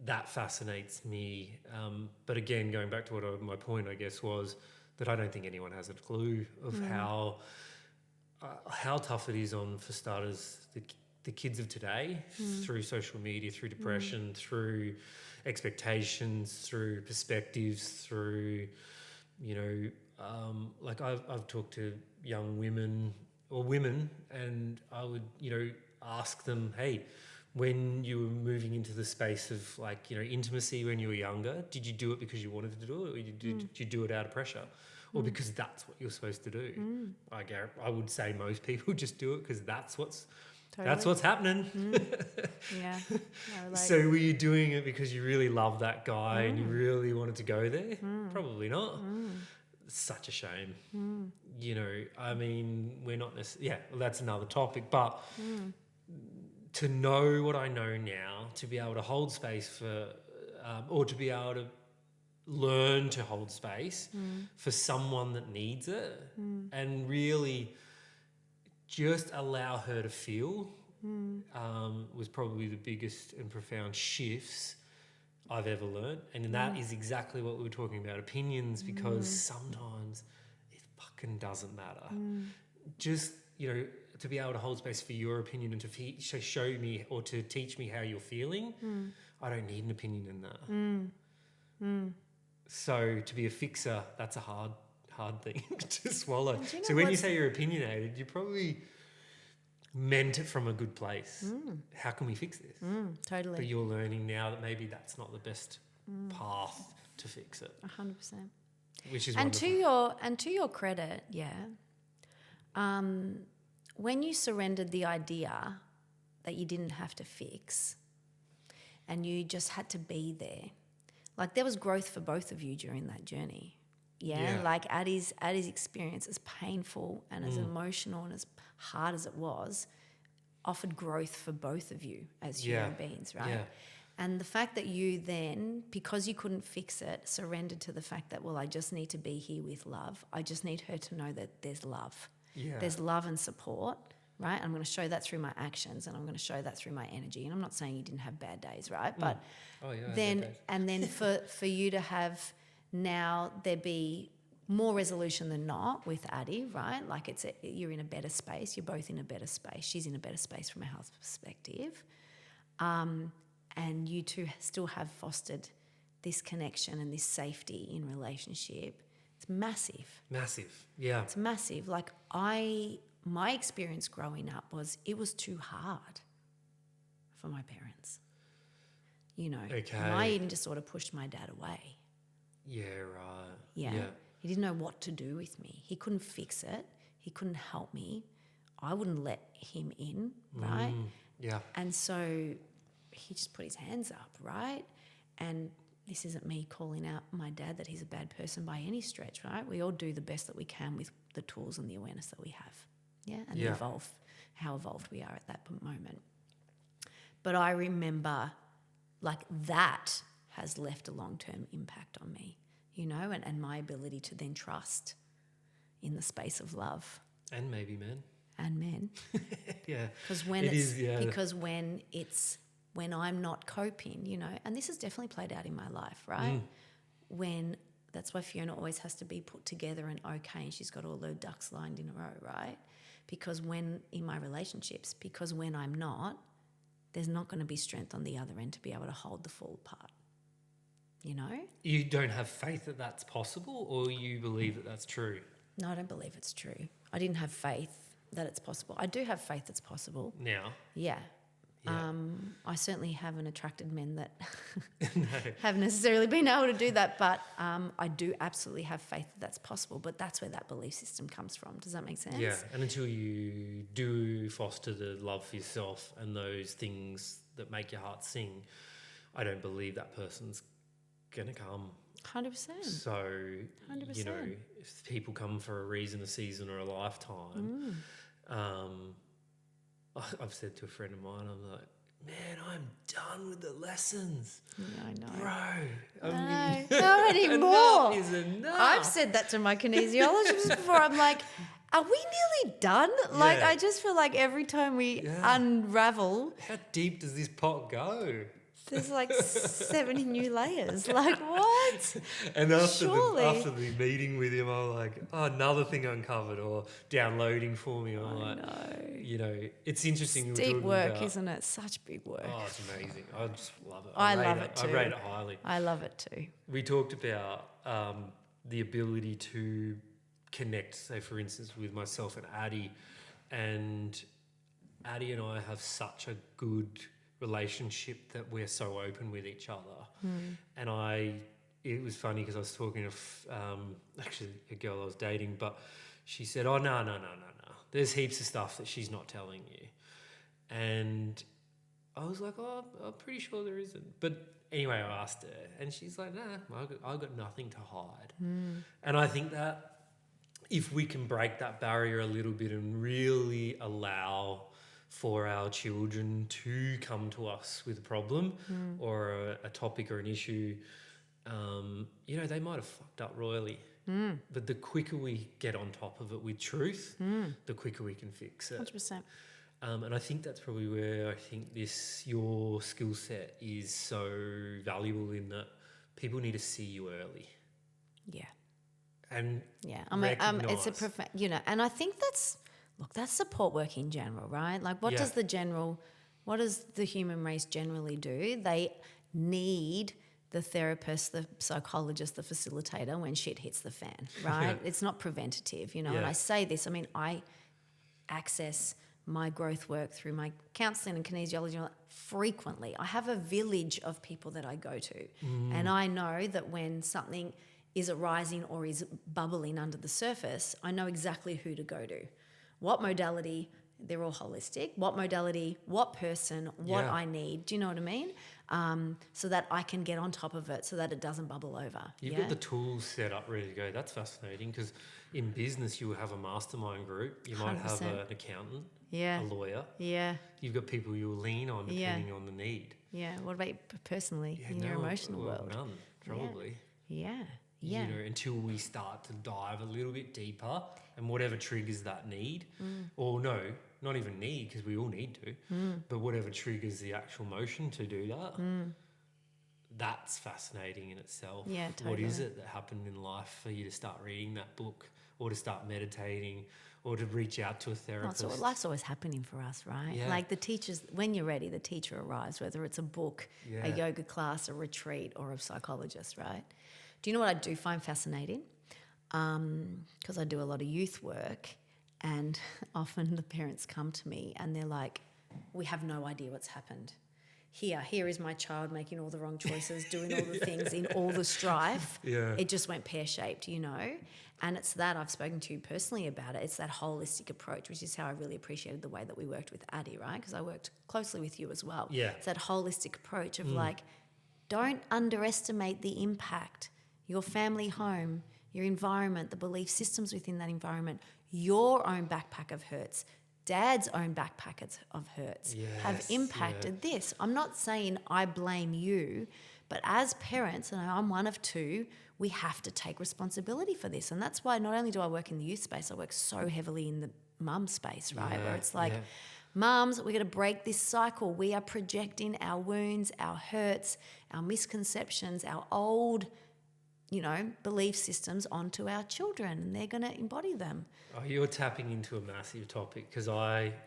that fascinates me. But again, going back to my point, I guess, was that I don't think anyone has a clue of how tough it is for starters, the kids of today, through social media, through depression, through expectations, through perspectives, through, you know, like I've talked to young women or women, and I would, you know, ask them, hey, when you were moving into the space of, like, you know, intimacy when you were younger, did you do it because you wanted to do it, or did you do it out of pressure, or because that's what you're supposed to do? I would say most people just do it because that's what's happening. Yeah. So were you doing it because you really loved that guy and you really wanted to go there? Probably not. It's such a shame. You know, I mean, we're not necessarily... Yeah, well, that's another topic. But to know what I know now, to be able to hold space for... or to be able to learn to hold space for someone that needs it and really... just allow her to feel was probably the biggest and profound shifts I've ever learned. And that is exactly what we were talking about, opinions, because sometimes it fucking doesn't matter. Just, you know, to be able to hold space for your opinion and to show me or to teach me how you're feeling, I don't need an opinion in that. So to be a fixer, that's a hard thing to swallow. You know, so when you say you're opinionated, you probably meant it from a good place. How can we fix this? Totally. But you're learning now that maybe that's not the best path to fix it. 100%. Which is And wonderful. to your credit, when you surrendered the idea that you didn't have to fix and you just had to be there, like there was growth for both of you during that journey. Yeah. Like Addie's experience, as painful and as emotional and as hard as it was, offered growth for both of you as human beings, right? Yeah. And the fact that you then, because you couldn't fix it, surrendered to the fact that, well, I just need to be here with love. I just need her to know that there's love. Yeah. There's love and support, right? I'm going to show that through my actions and I'm going to show that through my energy. And I'm not saying you didn't have bad days, right? But then for you to have now there be more resolution than not with Addie, right? Like you're in a better space. You're both in a better space. She's in a better space from a health perspective. And you two still have fostered this connection and this safety in relationship. It's massive. Massive, yeah. It's massive. Like my experience growing up was it was too hard for my parents. You know, my eating disorder pushed my dad away. Yeah, right. Yeah. He didn't know what to do with me. He couldn't fix it. He couldn't help me. I wouldn't let him in, right? Yeah. And so he just put his hands up, right? And this isn't me calling out my dad that he's a bad person by any stretch, right? We all do the best that we can with the tools and the awareness that we have, and how evolved we are at that moment. But I remember, like, that has left a long-term impact on me, you know, and my ability to then trust in the space of love. And maybe men. And men. Yeah. Because when I'm not coping, you know, and this has definitely played out in my life, right? That's why Fiona always has to be put together and okay, and she's got all her ducks lined in a row, right? Because when I'm not, there's not going to be strength on the other end to be able to hold the full part, you know? You don't have faith that that's possible, or you believe that that's true? No, I don't believe it's true. I didn't have faith that it's possible. I do have faith it's possible. Now? Yeah. I certainly haven't attracted men that have necessarily been able to do that, but I do absolutely have faith that that's possible, but that's where that belief system comes from. Does that make sense? Yeah, and until you do foster the love for yourself and those things that make your heart sing, I don't believe that person's going to come. 100%. So, 100%. you know, if people come for a reason, a season or a lifetime, I've said to a friend of mine, I'm like, man, I'm done with the lessons. Yeah, I know. Bro. Not anymore. Enough is enough. I've said that to my kinesiologist before. I'm like, are we nearly done? Like, I just feel like every time we unravel. How deep does this pot go? There's like 70 new layers. Like, what? And after the meeting with him, I'm like, oh, another thing uncovered or downloading for me. I'm like, you know, it's interesting. It's deep work, isn't it? Such big work. Oh, it's amazing. I just love it. I love it too. I rate it highly. I love it too. We talked about the ability to connect, say, for instance, with myself and Addie. And Addie and I have such a good relationship that we're so open with each other. And it was funny because I was talking to actually a girl I was dating, but she said, oh, no. There's heaps of stuff that she's not telling you. And I was like, oh, I'm pretty sure there isn't. But anyway, I asked her and she's like, nah, I've got nothing to hide. And I think that if we can break that barrier a little bit and really allow for our children to come to us with a problem or a topic or an issue, you know, they might have fucked up royally. But the quicker we get on top of it with truth, the quicker we can fix it. 100%. And I think that's probably where I think your skill set is so valuable, in that people need to see you early. Yeah. And it's a you know, and I think that's support work in general, right? Like, what does the human race generally do? They need the therapist, the psychologist, the facilitator when shit hits the fan, right? It's not preventative, you know. And I say this, I mean, I access my growth work, through my counselling and kinesiology, frequently. I have a village of people that I go to. And I know that when something is arising or is bubbling under the surface, I know exactly who to go to. What modality, they're all holistic. What modality, what person, what I need. Do you know what I mean? So that I can get on top of it so that it doesn't bubble over. You've got the tools set up ready to go. That's fascinating, because in business you will have a mastermind group. You might have 100%. an accountant, Yeah. a lawyer. Yeah. You've got people you'll lean on depending on the need. Yeah. What about you personally in your emotional world? None, probably. Yeah. You know, until we start to dive a little bit deeper, and whatever triggers that need, or no, not even need, because we all need to, but whatever triggers the actual motion to do that, that's fascinating in itself. Yeah, totally. What is it that happened in life for you to start reading that book, or to start meditating, or to reach out to a therapist? So life's always happening for us, right? Yeah. Like the teachers, when you're ready, the teacher arrives, whether it's a book, a yoga class, a retreat, or a psychologist, right? Do you know what I do find fascinating? Because I do a lot of youth work, and often the parents come to me and they're like, we have no idea what's happened. Here is my child making all the wrong choices, doing all the things in all the strife. Yeah. It just went pear-shaped, you know? And it's that I've spoken to you personally about it. It's that holistic approach, which is how I really appreciated the way that we worked with Addie, right? Because I worked closely with you as well. Yeah. It's that holistic approach of like, don't underestimate the impact. Your family home, your environment, the belief systems within that environment, your own backpack of hurts, dad's own backpack of hurts have impacted this. I'm not saying I blame you, but as parents, and I'm one of two, we have to take responsibility for this. And that's why not only do I work in the youth space, I work so heavily in the mum space, right? Where it's like, mums, we're going to break this cycle. We are projecting our wounds, our hurts, our misconceptions, our old, belief systems onto our children, and they're going to embody them. Oh, you're tapping into a massive topic, because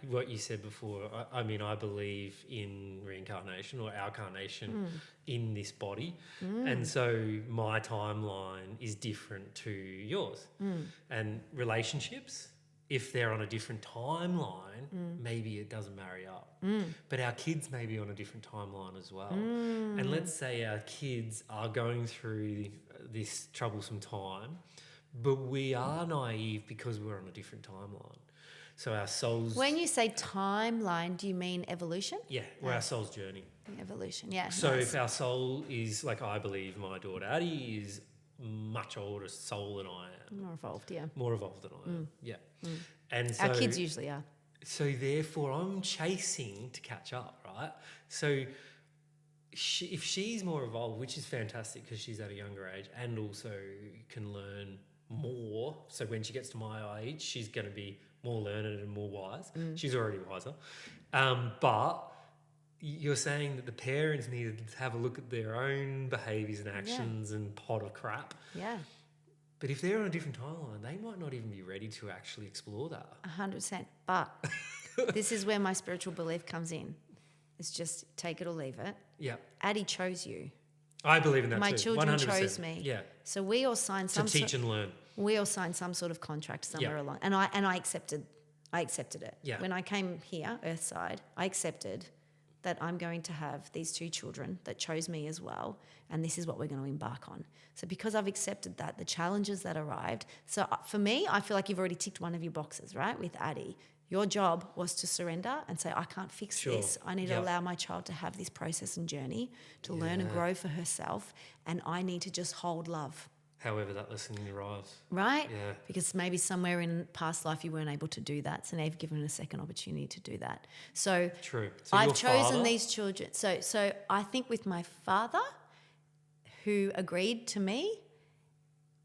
what you said before, I believe in reincarnation, or our carnation in this body. And so my timeline is different to yours. And relationships, if they're on a different timeline, maybe it doesn't marry up. But our kids may be on a different timeline as well. And let's say our kids are going through this troublesome time, but we are naive because we're on a different timeline. So our soul's... When you say timeline, do you mean evolution? Yeah, or our soul's journey. Evolution, yeah. So if our soul is, like, I believe my daughter Addie is much older soul than I am. More evolved, yeah. More evolved than I am, yeah. And so, our kids usually are. So therefore I'm chasing to catch up, right? So if she's more evolved, which is fantastic because she's at a younger age and also can learn more. So when she gets to my age, she's going to be more learned and more wise. She's already wiser. But you're saying that the parents need to have a look at their own behaviours and actions and pot of crap. Yeah. But if they're on a different timeline, they might not even be ready to actually explore that. 100%. But this is where my spiritual belief comes in. It's just take it or leave it. Yeah. Addie chose you. I believe in that My too. children 100%. chose me. Yeah. So we all signed To teach and learn. We all signed some sort of contract somewhere along, and I accepted it. Yeah. When I came here, Earthside, I accepted that I'm going to have these two children that chose me as well, and this is what we're going to embark on. So because I've accepted that, the challenges that arrived. So for me, I feel like you've already ticked one of your boxes, right? With Addie, your job was to surrender and say, I can't fix this. I need to allow my child to have this process and journey to learn and grow for herself, and I need to just hold love. However that lesson arrives. Right? Yeah. Because maybe somewhere in past life you weren't able to do that. So now you've given a second opportunity to do that. So, True. So I've your chosen father? these children. So I think with my father, who agreed to me,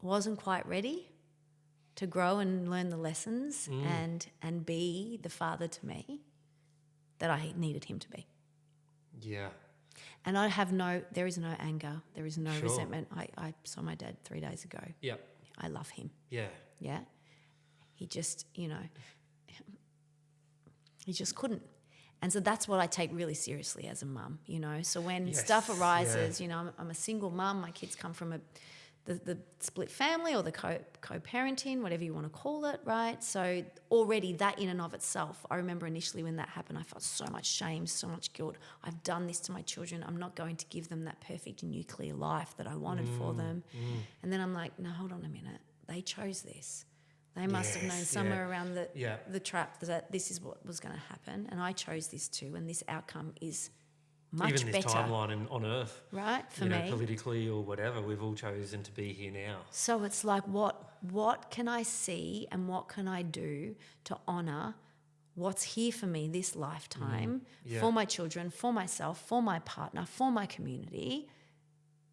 wasn't quite ready to grow and learn the lessons and be the father to me that I needed him to be. Yeah. And there is no anger, there is no resentment. I saw my dad 3 days ago. Yeah. I love him. Yeah. Yeah. He just, he just couldn't. And so that's what I take really seriously as a mum, So when stuff arises, I'm a single mum, my kids come from the split family or the co-parenting, whatever you want to call it, right? So already that in and of itself, I remember initially when that happened, I felt so much shame, so much guilt. I've done this to my children. I'm not going to give them that perfect nuclear life that I wanted for them. And then I'm like, no, hold on a minute. They chose this. They must have known somewhere around the trap that this is what was going to happen. And I chose this too. And this outcome is much even this better. timeline on Earth, right? For you know, me, politically or whatever, we've all chosen to be here now. So it's like, what can I see and what can I do to honour what's here for me this lifetime, for my children, for myself, for my partner, for my community,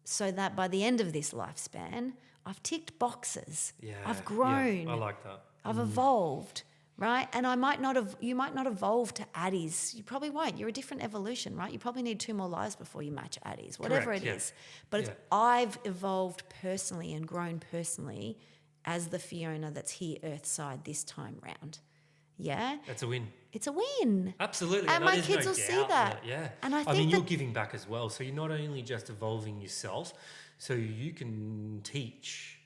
so that by the end of this lifespan, I've ticked boxes. Yeah, I've grown. Yeah, I like that. I've evolved. Right? And you might not evolve to Addie's. You probably won't. You're a different evolution, right? You probably need 2 more lives before you match Addie's, whatever it is. But if I've evolved personally and grown personally as the Fiona that's here earthside this time round. Yeah? That's a win. It's a win. Absolutely. And my kids will see that. Yeah. And I mean, you're giving back as well. So you're not only just evolving yourself, so you can teach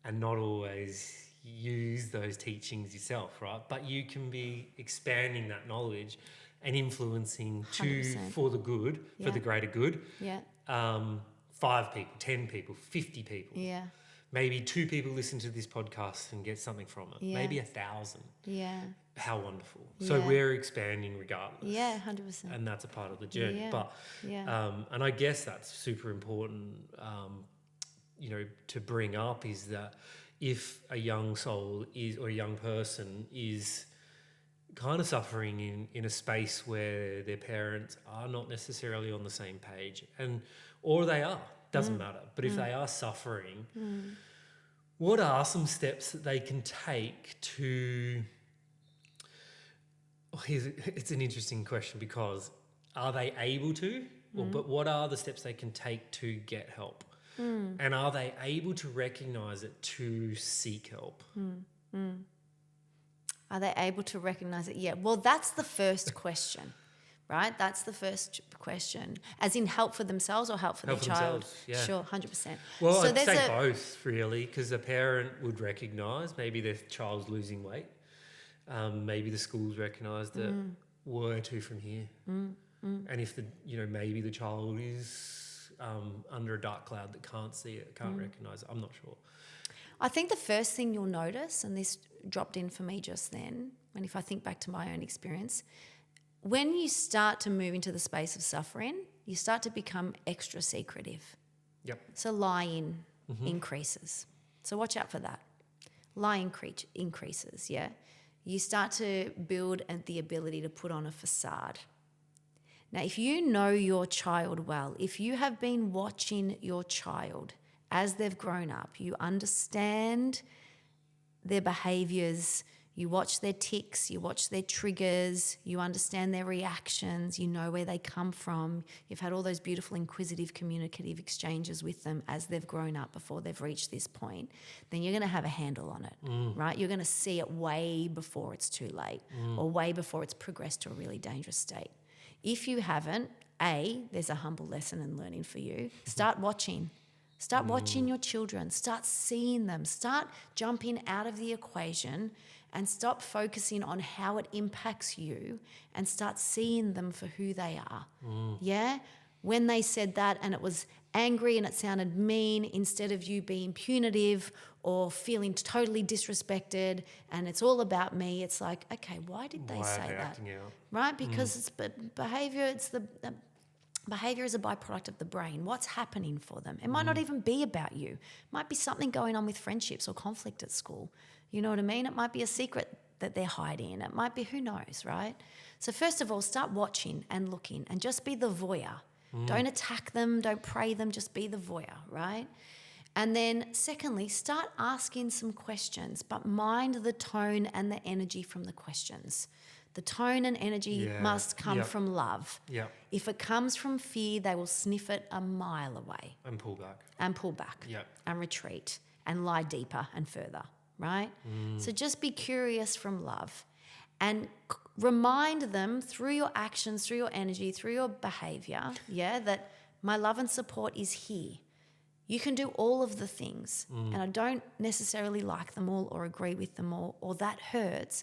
and not always use those teachings yourself, right? But you can be expanding that knowledge and influencing 100%. for the good, for the greater good. Yeah. 5 people, 10 people, 50 people. Yeah. Maybe 2 people listen to this podcast and get something from it. Yeah. Maybe 1,000. Yeah. How wonderful. So Yeah. we're expanding regardless. Yeah, 100%. And that's a part of the journey. Yeah. But and I guess that's super important, you know, to bring up, is that if a young soul is, or a young person is kind of suffering in a space where their parents are not necessarily on the same page, or they are, doesn't matter, but if they are suffering, what are some steps that they can take to... it's an interesting question, because are they able to, but what are the steps they can take to get help? And are they able to recognise it to seek help? Are they able to recognise it? Yeah. Well, that's the first question, right? That's the first question. As in help for themselves or help for their child? Yeah. Sure, 100%. Well, so I'd say both, really, because a parent would recognise maybe their child's losing weight. Maybe the schools recognise that where to from here. And if maybe the child is under a dark cloud that can't see it, can't recognise it. I'm not sure. I think the first thing you'll notice, and this dropped in for me just then, and if I think back to my own experience, when you start to move into the space of suffering, you start to become extra secretive. Yep. So lie-in increases. So watch out for that. Lie increases, yeah? You start to build the ability to put on a facade. Now, if you know your child well, if you have been watching your child as they've grown up, you understand their behaviours, you watch their tics, you watch their triggers, you understand their reactions, you know where they come from, you've had all those beautiful inquisitive communicative exchanges with them as they've grown up before they've reached this point, then you're going to have a handle on it, right? You're going to see it way before it's too late or way before it's progressed to a really dangerous state. If you haven't, there's a humble lesson and learning for you. Start watching. Start watching your children. Start seeing them. Start jumping out of the equation and stop focusing on how it impacts you and start seeing them for who they are. Yeah? When they said that and it was angry and it sounded mean, instead of you being punitive or feeling totally disrespected and it's all about me, it's like, okay, why did they say that? Right? Because it's behaviour, behaviour is a byproduct of the brain. What's happening for them? It might not even be about you. It might be something going on with friendships or conflict at school. You know what I mean? It might be a secret that they're hiding. It might be, who knows, right? So first of all, start watching and looking and just be the voyeur. Don't attack them, don't pray them, just be the voyeur, right? And then secondly, start asking some questions, but mind the tone and the energy from the questions. The tone and energy must come from love. Yep. If it comes from fear, they will sniff it a mile away. And pull back. Yep. And retreat and lie deeper and further, right? So just be curious from love and remind them through your actions, through your energy, through your behaviour, that my love and support is here. You can do all of the things, and I don't necessarily like them all or agree with them all, or that hurts,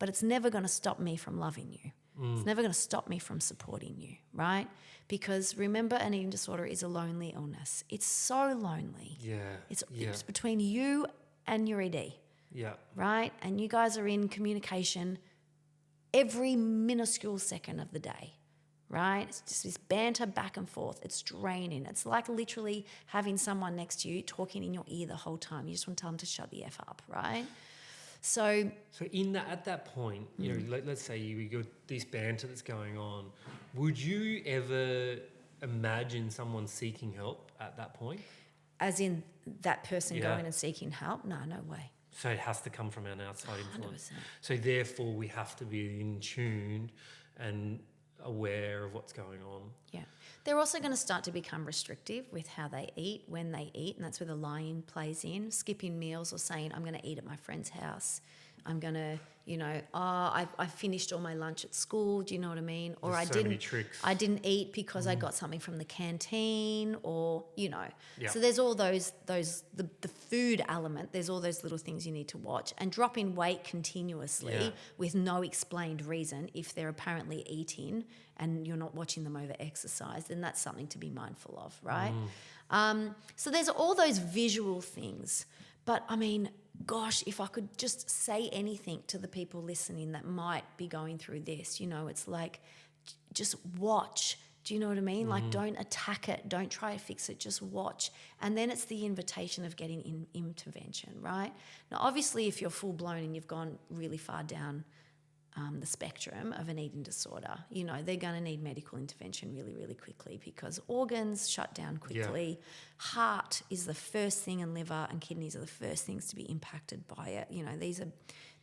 but it's never going to stop me from loving you. It's never going to stop me from supporting you, right? Because remember, an eating disorder is a lonely illness. It's so lonely. Yeah. It's between you and your ED, Yeah. right? And you guys are in communication every minuscule second of the day, right? It's just this banter back and forth. It's draining. It's like literally having someone next to you talking in your ear the whole time. You just want to tell them to shut the F up, right? So at that point, you know, let's say you got this banter that's going on. Would you ever imagine someone seeking help at that point? as in that person going and seeking help? No way. So it has to come from an outside influence. 100%. So therefore, we have to be in tune and aware of what's going on. Yeah. They're also going to start to become restrictive with how they eat, when they eat, and that's where the lying plays in. Skipping meals or saying, I'm going to eat at my friend's house. I'm going to, I finished all my lunch at school. Do you know what I mean? Or There's so many tricks. I didn't eat because I got something from the canteen, or. Yeah. So there's all the food element. There's all those little things you need to watch, and dropping weight continuously with no explained reason. If they're apparently eating and you're not watching them over exercise, then that's something to be mindful of, right? So there's all those visual things. But I mean, gosh, if I could just say anything to the people listening that might be going through this, it's like, just watch. Do you know what I mean? Like, don't attack it. Don't try to fix it. Just watch. And then it's the invitation of getting intervention, right? Now, obviously, if you're full blown and you've gone really far down the spectrum of an eating disorder, they're going to need medical intervention really, really quickly, because organs shut down quickly. Yeah. Heart is the first thing, and liver and kidneys are the first things to be impacted by it.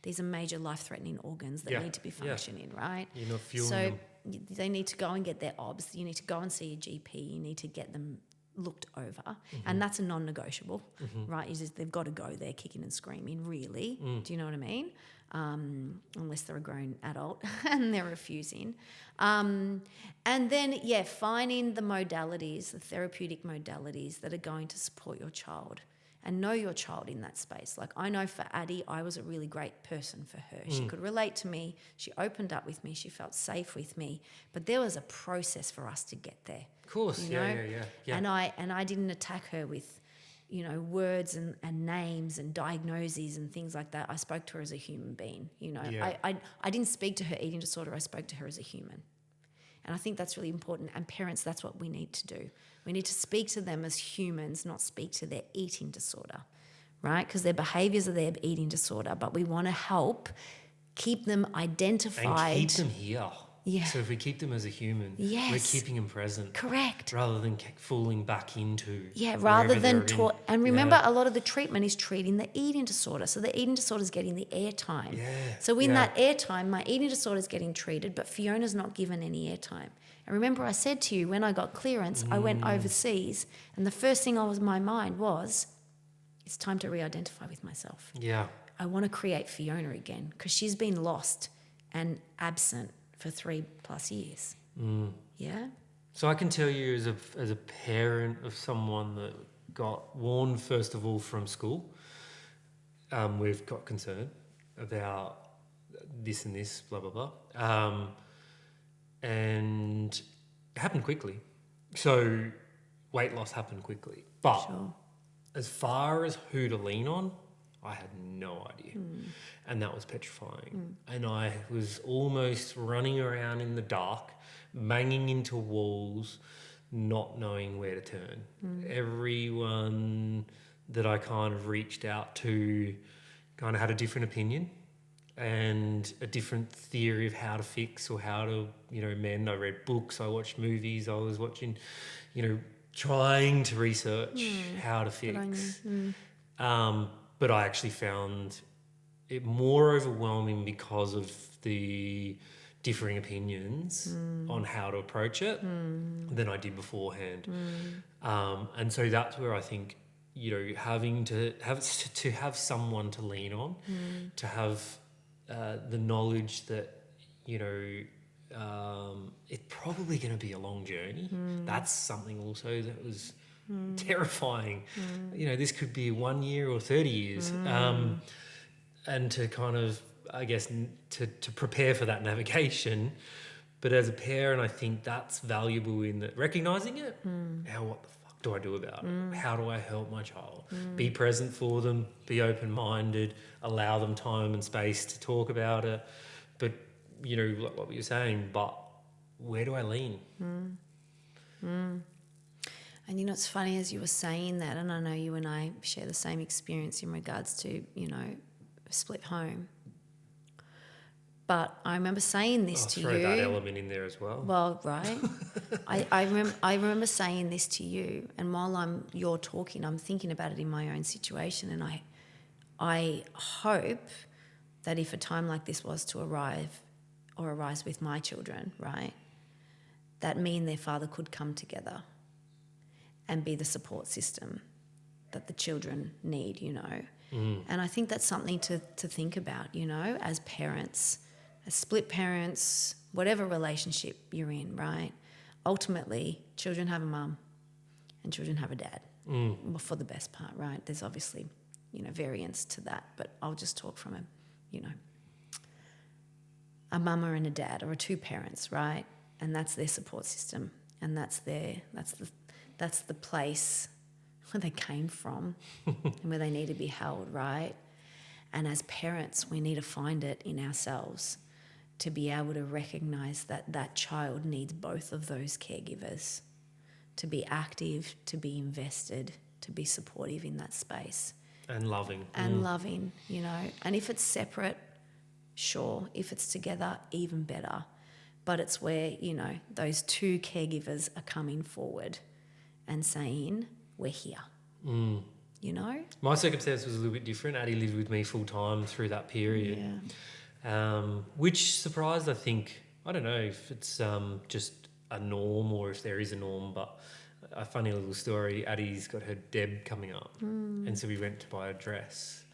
These are major life-threatening organs that need to be functioning, right? You're not fueling them. They need to go and get their OBS. You need to go and see a GP. You need to get them looked over, and that's a non-negotiable, right? They've got to go there kicking and screaming, really. Do you know what I mean? Unless they're a grown adult and they're refusing. And then, finding the modalities, the therapeutic modalities that are going to support your child, and know your child in that space. Like, I know for Addie, I was a really great person for her. She could relate to me. She opened up with me. She felt safe with me. But there was a process for us to get there. Of course, yeah. And I didn't attack her with, words and names and diagnoses and things like that. I spoke to her as a human being. I didn't speak to her eating disorder. I spoke to her as a human. And I think that's really important. And parents, that's what we need to do. We need to speak to them as humans, not speak to their eating disorder, right? Because their behaviours are their eating disorder, but we want to help keep them identified. And keep them here. Yeah. So if we keep them as a human, yes, we're keeping them present. Correct. Rather than falling back into. Yeah, rather than taught. And remember, a lot of the treatment is treating the eating disorder. So the eating disorder is getting the airtime. Yeah. So in that airtime, my eating disorder is getting treated, but Fiona's not given any airtime. And remember, I said to you, when I got clearance, I went overseas, and the first thing on my mind was, it's time to re-identify with myself. Yeah. I want to create Fiona again, because she's been lost and absent for 3+ years. Yeah. So I can tell you, as a parent of someone that got warned first of all from school, we've got concern about this and this, blah blah blah, and it happened quickly. So weight loss happened quickly, but as far as who to lean on, I had no idea. And that was petrifying. And I was almost running around in the dark, banging into walls, not knowing where to turn. Everyone that I kind of reached out to kind of had a different opinion and a different theory of how to fix or how to, mend. I read books, I watched movies, I was watching, trying to research how to fix. But I actually found it more overwhelming because of the differing opinions on how to approach it than I did beforehand. And so that's where I think, having to have someone to lean on, to have the knowledge that, it's probably going to be a long journey. That's something also that was terrifying. You know, this could be 1 year or 30 years. And to kind of, I guess, to prepare for that navigation. But as a parent, I think that's valuable in that recognizing it. Now, what the fuck do I do about it? How do I help my child? Be present for them, be open-minded, allow them time and space to talk about it. But, you know, like what you're saying, but where do I lean? And you know, it's funny as you were saying that, and I know you and I share the same experience in regards to, you know, a split home. But I remember saying this to you. Throw that element in there as well. Well, right. I remember saying this to you, and while you're talking, I'm thinking about it in my own situation, and I hope that if a time like this was to arise with my children, right, that me and their father could come together and be the support system that the children need, you know. And I think that's something to think about, you know, as parents, as split parents, whatever relationship you're in, right? Ultimately, children have a mum and children have a dad, well, for the best part, right? There's obviously, you know, variance to that, but I'll just talk from a mama and a dad, or two parents, right? And that's their support system, and that's the place where they came from and where they need to be held, right? And as parents, we need to find it in ourselves to be able to recognise that that child needs both of those caregivers, to be active, to be invested, to be supportive in that space. And loving. And loving, you know. And if it's separate, sure. If it's together, even better. But it's where, you know, those two caregivers are coming forward and saying, we're here, you know? My circumstance was a little bit different. Addie lived with me full time through that period, which surprised, I think. I don't know if it's just a norm or if there is a norm, but a funny little story. Addie's got her Deb coming up, and so we went to buy a dress.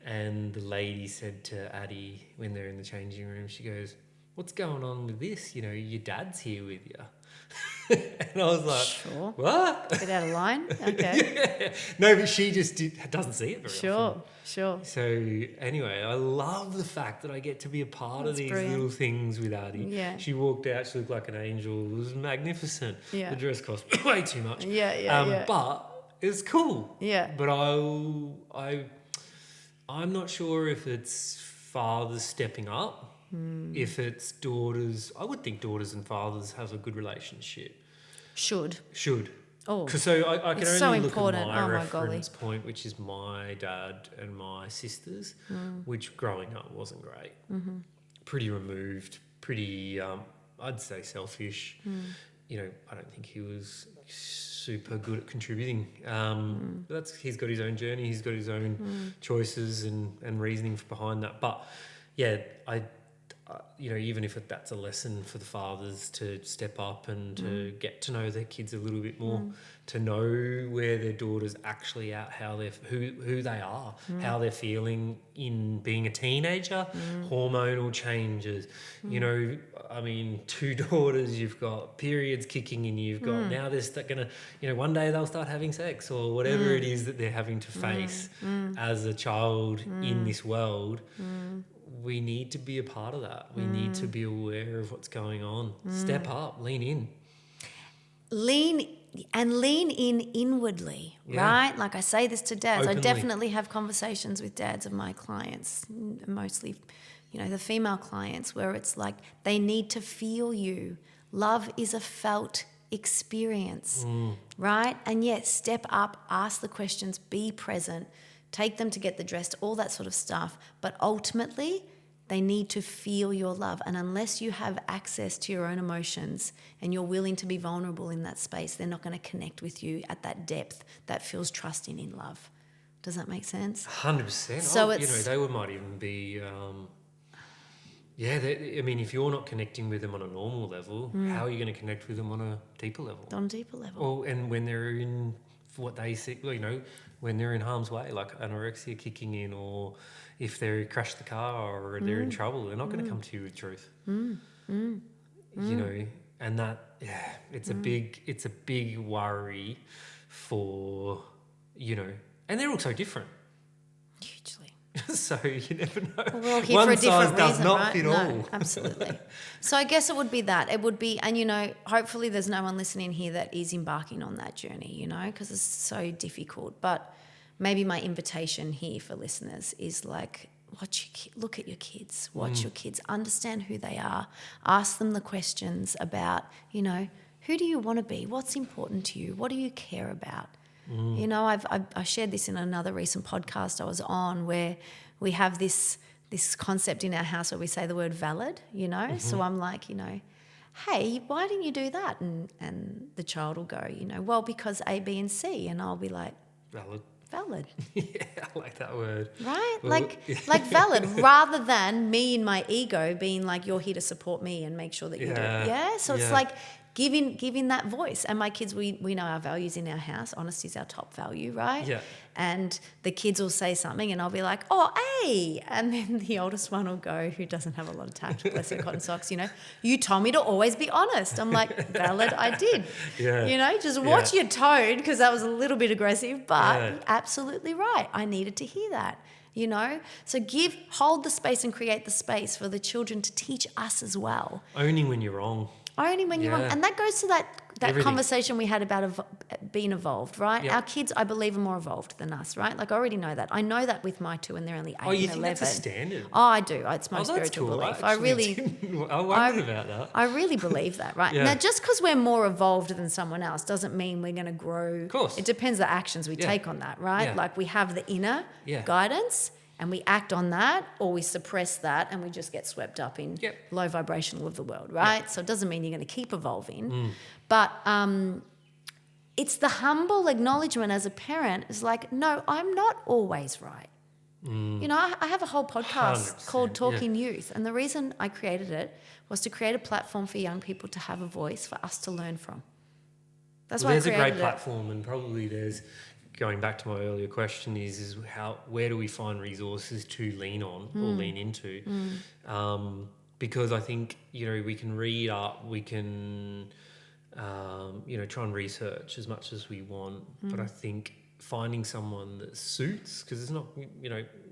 And the lady said to Addie when they're in the changing room, she goes, "What's going on with this? You know, your dad's here with you." And I was like, sure. What? Get out of line? Okay. Yeah. No, but she just doesn't see it very often. Sure. So anyway, I love the fact that I get to be a part of these little things with Addie. Yeah. She walked out, she looked like an angel. It was magnificent. Yeah. The dress cost way too much. Yeah. But it was cool. Yeah. But I'm not sure if it's fathers stepping up. If it's daughters, I would think daughters and fathers have a good relationship. Should. Oh, Because so I can only look important. at my Oh, my reference point, which is my dad and my sisters, which growing up wasn't great. Pretty removed, pretty, I'd say selfish. You know, I don't think he was super good at contributing. But he's got his own journey, he's got his own choices and reasoning behind that. But yeah, you know, even if that's a lesson for the fathers to step up and to get to know their kids a little bit more, to know where their daughter's actually at, who they are, how they're feeling in being a teenager, hormonal changes. You know, I mean, two daughters, you've got periods kicking in, you've got now they're going to, you know, one day they'll start having sex or whatever it is that they're having to face as a child in this world. We need to be a part of that. We need to be aware of what's going on. Step up, lean in. Lean in inwardly, right? Like I say this to dads. Openly. I definitely have conversations with dads of my clients, mostly, you know, the female clients, where it's like they need to feel you. Love is a felt experience, right? And yet step up, ask the questions, be present, take them to get the dress, all that sort of stuff. But ultimately, they need to feel your love. And unless you have access to your own emotions and you're willing to be vulnerable in that space, they're not going to connect with you at that depth that feels trusting in love. Does that make sense? 100%. So you know, they might even be... I mean, if you're not connecting with them on a normal level, how are you going to connect with them on a deeper level? On a deeper level. Well, and when they're in what they see, you know, when they're in harm's way, like anorexia kicking in, or if they crash the car or they're in trouble, they're not going to come to you with truth. You know, and that, it's a big worry for, and they're all so different. Hugely. So you never know. Well, we're all here One for a different size does reason, not right? fit No, all. absolutely. So I guess it would be that. It would be, and hopefully there's no one listening here that is embarking on that journey, because it's so difficult. But maybe my invitation here for listeners is like, look at your kids, watch your kids, understand who they are, ask them the questions about, who do you want to be? What's important to you? What do you care about? I shared this in another recent podcast I was on, where we have this concept in our house where we say the word valid, So I'm like, hey, why didn't you do that? And the child will go, well, because A, B, and C. And I'll be like, valid. Yeah, I like that word. Right? Well, like valid, rather than me and my ego being like, you're here to support me and make sure that you do it. Yeah? So it's like giving that voice. And my kids, we know our values in our house. Honesty is our top value, right? Yeah. And the kids will say something and I'll be like, oh, hey. And then the oldest one will go, who doesn't have a lot of tact, bless her cotton socks, you told me to always be honest. I'm like, valid, I did. Yeah. Just watch your tone, because that was a little bit aggressive, but you're absolutely right. I needed to hear that. So hold the space and create the space for the children to teach us as well. Owning when you're wrong. Only when you're wrong. And that goes to that Everything. conversation we had about being evolved, right? Yep. Our kids, I believe, are more evolved than us, right? Like, I already know that. I know that with my two, and they're only 8 and 11. Oh, you think that's a standard? Oh, I do. It's my that's spiritual cool. belief. I wondered about that. I really believe that, right? Yeah. Now, just because we're more evolved than someone else doesn't mean we're going to grow. Of course. It depends the actions we take on that, right? Yeah. Like, we have the inner guidance, and we act on that, or we suppress that and we just get swept up in low vibrational of the world, right? Yep. So it doesn't mean you're going to keep evolving. But it's the humble acknowledgement as a parent is like, no, I'm not always right. I have a whole podcast called Talking Youth. And the reason I created it was to create a platform for young people to have a voice for us to learn from. That's why I created it. There's a great platform, and probably going back to my earlier question is where do we find resources to lean on or lean into? Because I think, we can read up, we can, try and research as much as we want, but I think finding someone that suits, because it's not,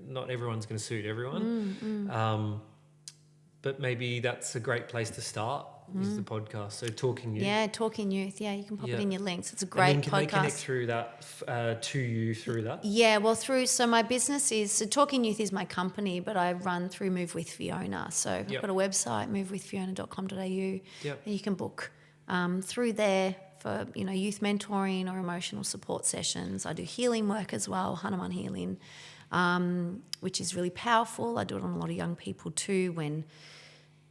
not everyone's going to suit everyone, but maybe that's a great place to start. Is the podcast. So Talking Youth. Yeah, Talking Youth. Yeah, you can pop it in your links. It's a great podcast. Can they connect through that, to you through that? Yeah, well, so my business Talking Youth is my company, but I run through Move with Fiona. So I've got a website, movewithfiona.com.au, and you can book through there for, youth mentoring or emotional support sessions. I do healing work as well, Hanuman healing, which is really powerful. I do it on a lot of young people too, when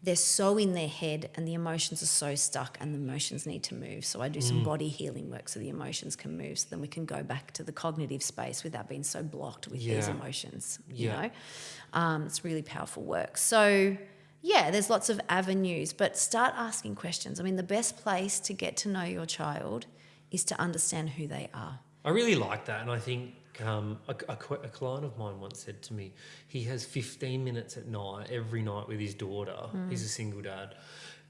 they're so in their head and the emotions are so stuck and the emotions need to move. So I do some body healing work so the emotions can move, so then we can go back to the cognitive space without being so blocked with these emotions, It's really powerful work. So, there's lots of avenues, but start asking questions. I mean, the best place to get to know your child is to understand who they are. I really like that, and I think a client of mine once said to me, he has 15 minutes at night, every night with his daughter. He's a single dad.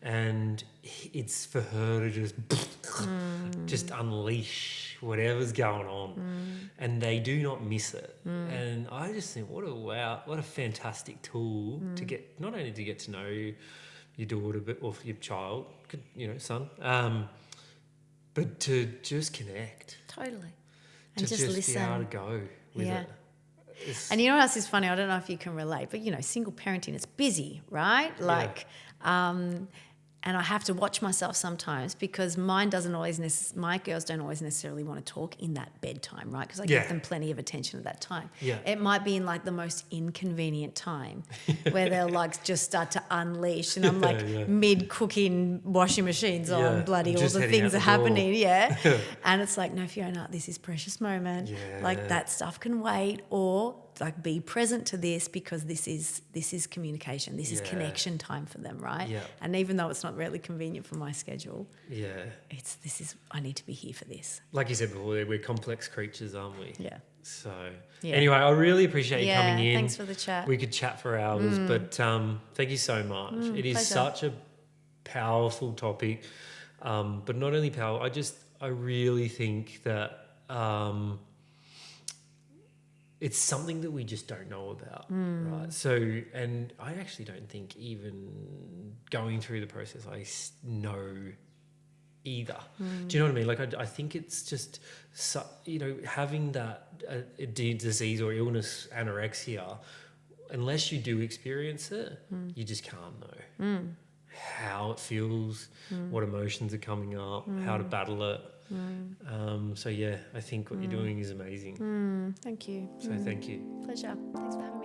And it's for her to just unleash whatever's going on. And they do not miss it. And I just think, what a fantastic tool to get, not only to get to know your daughter or your child, son, but to just connect. Totally. And to just listen. Be able to go with it. And you know what else is funny? I don't know if you can relate, but single parenting, it's busy, right? And I have to watch myself sometimes, because my girls don't always necessarily want to talk in that bedtime, right? Because I give them plenty of attention at that time. Yeah. It might be in like the most inconvenient time where they'll like just start to unleash, and I'm like mid cooking, washing machines on, bloody all the things are happening, and it's like, no, Fiona, this is precious moment. Yeah. Like that stuff can wait, or like be present to this, because this is communication, this is connection time for them, right? Yeah. And even though it's not really convenient for my schedule, I need to be here for this. Like you said before, we're complex creatures, aren't we? Yeah. So anyway, I really appreciate you coming in. Thanks for the chat. We could chat for hours, but thank you so much. It is such a powerful topic, but not only powerful. I really think that it's something that we just don't know about, right? So, and I actually don't think even going through the process, know either. Do you know what I mean? Like, I think it's just, having that disease or illness, anorexia, unless you do experience it, you just can't know how it feels, what emotions are coming up, how to battle it. So yeah, I think what you're doing is amazing. Thank you. So thank you. Pleasure. Thanks for having me.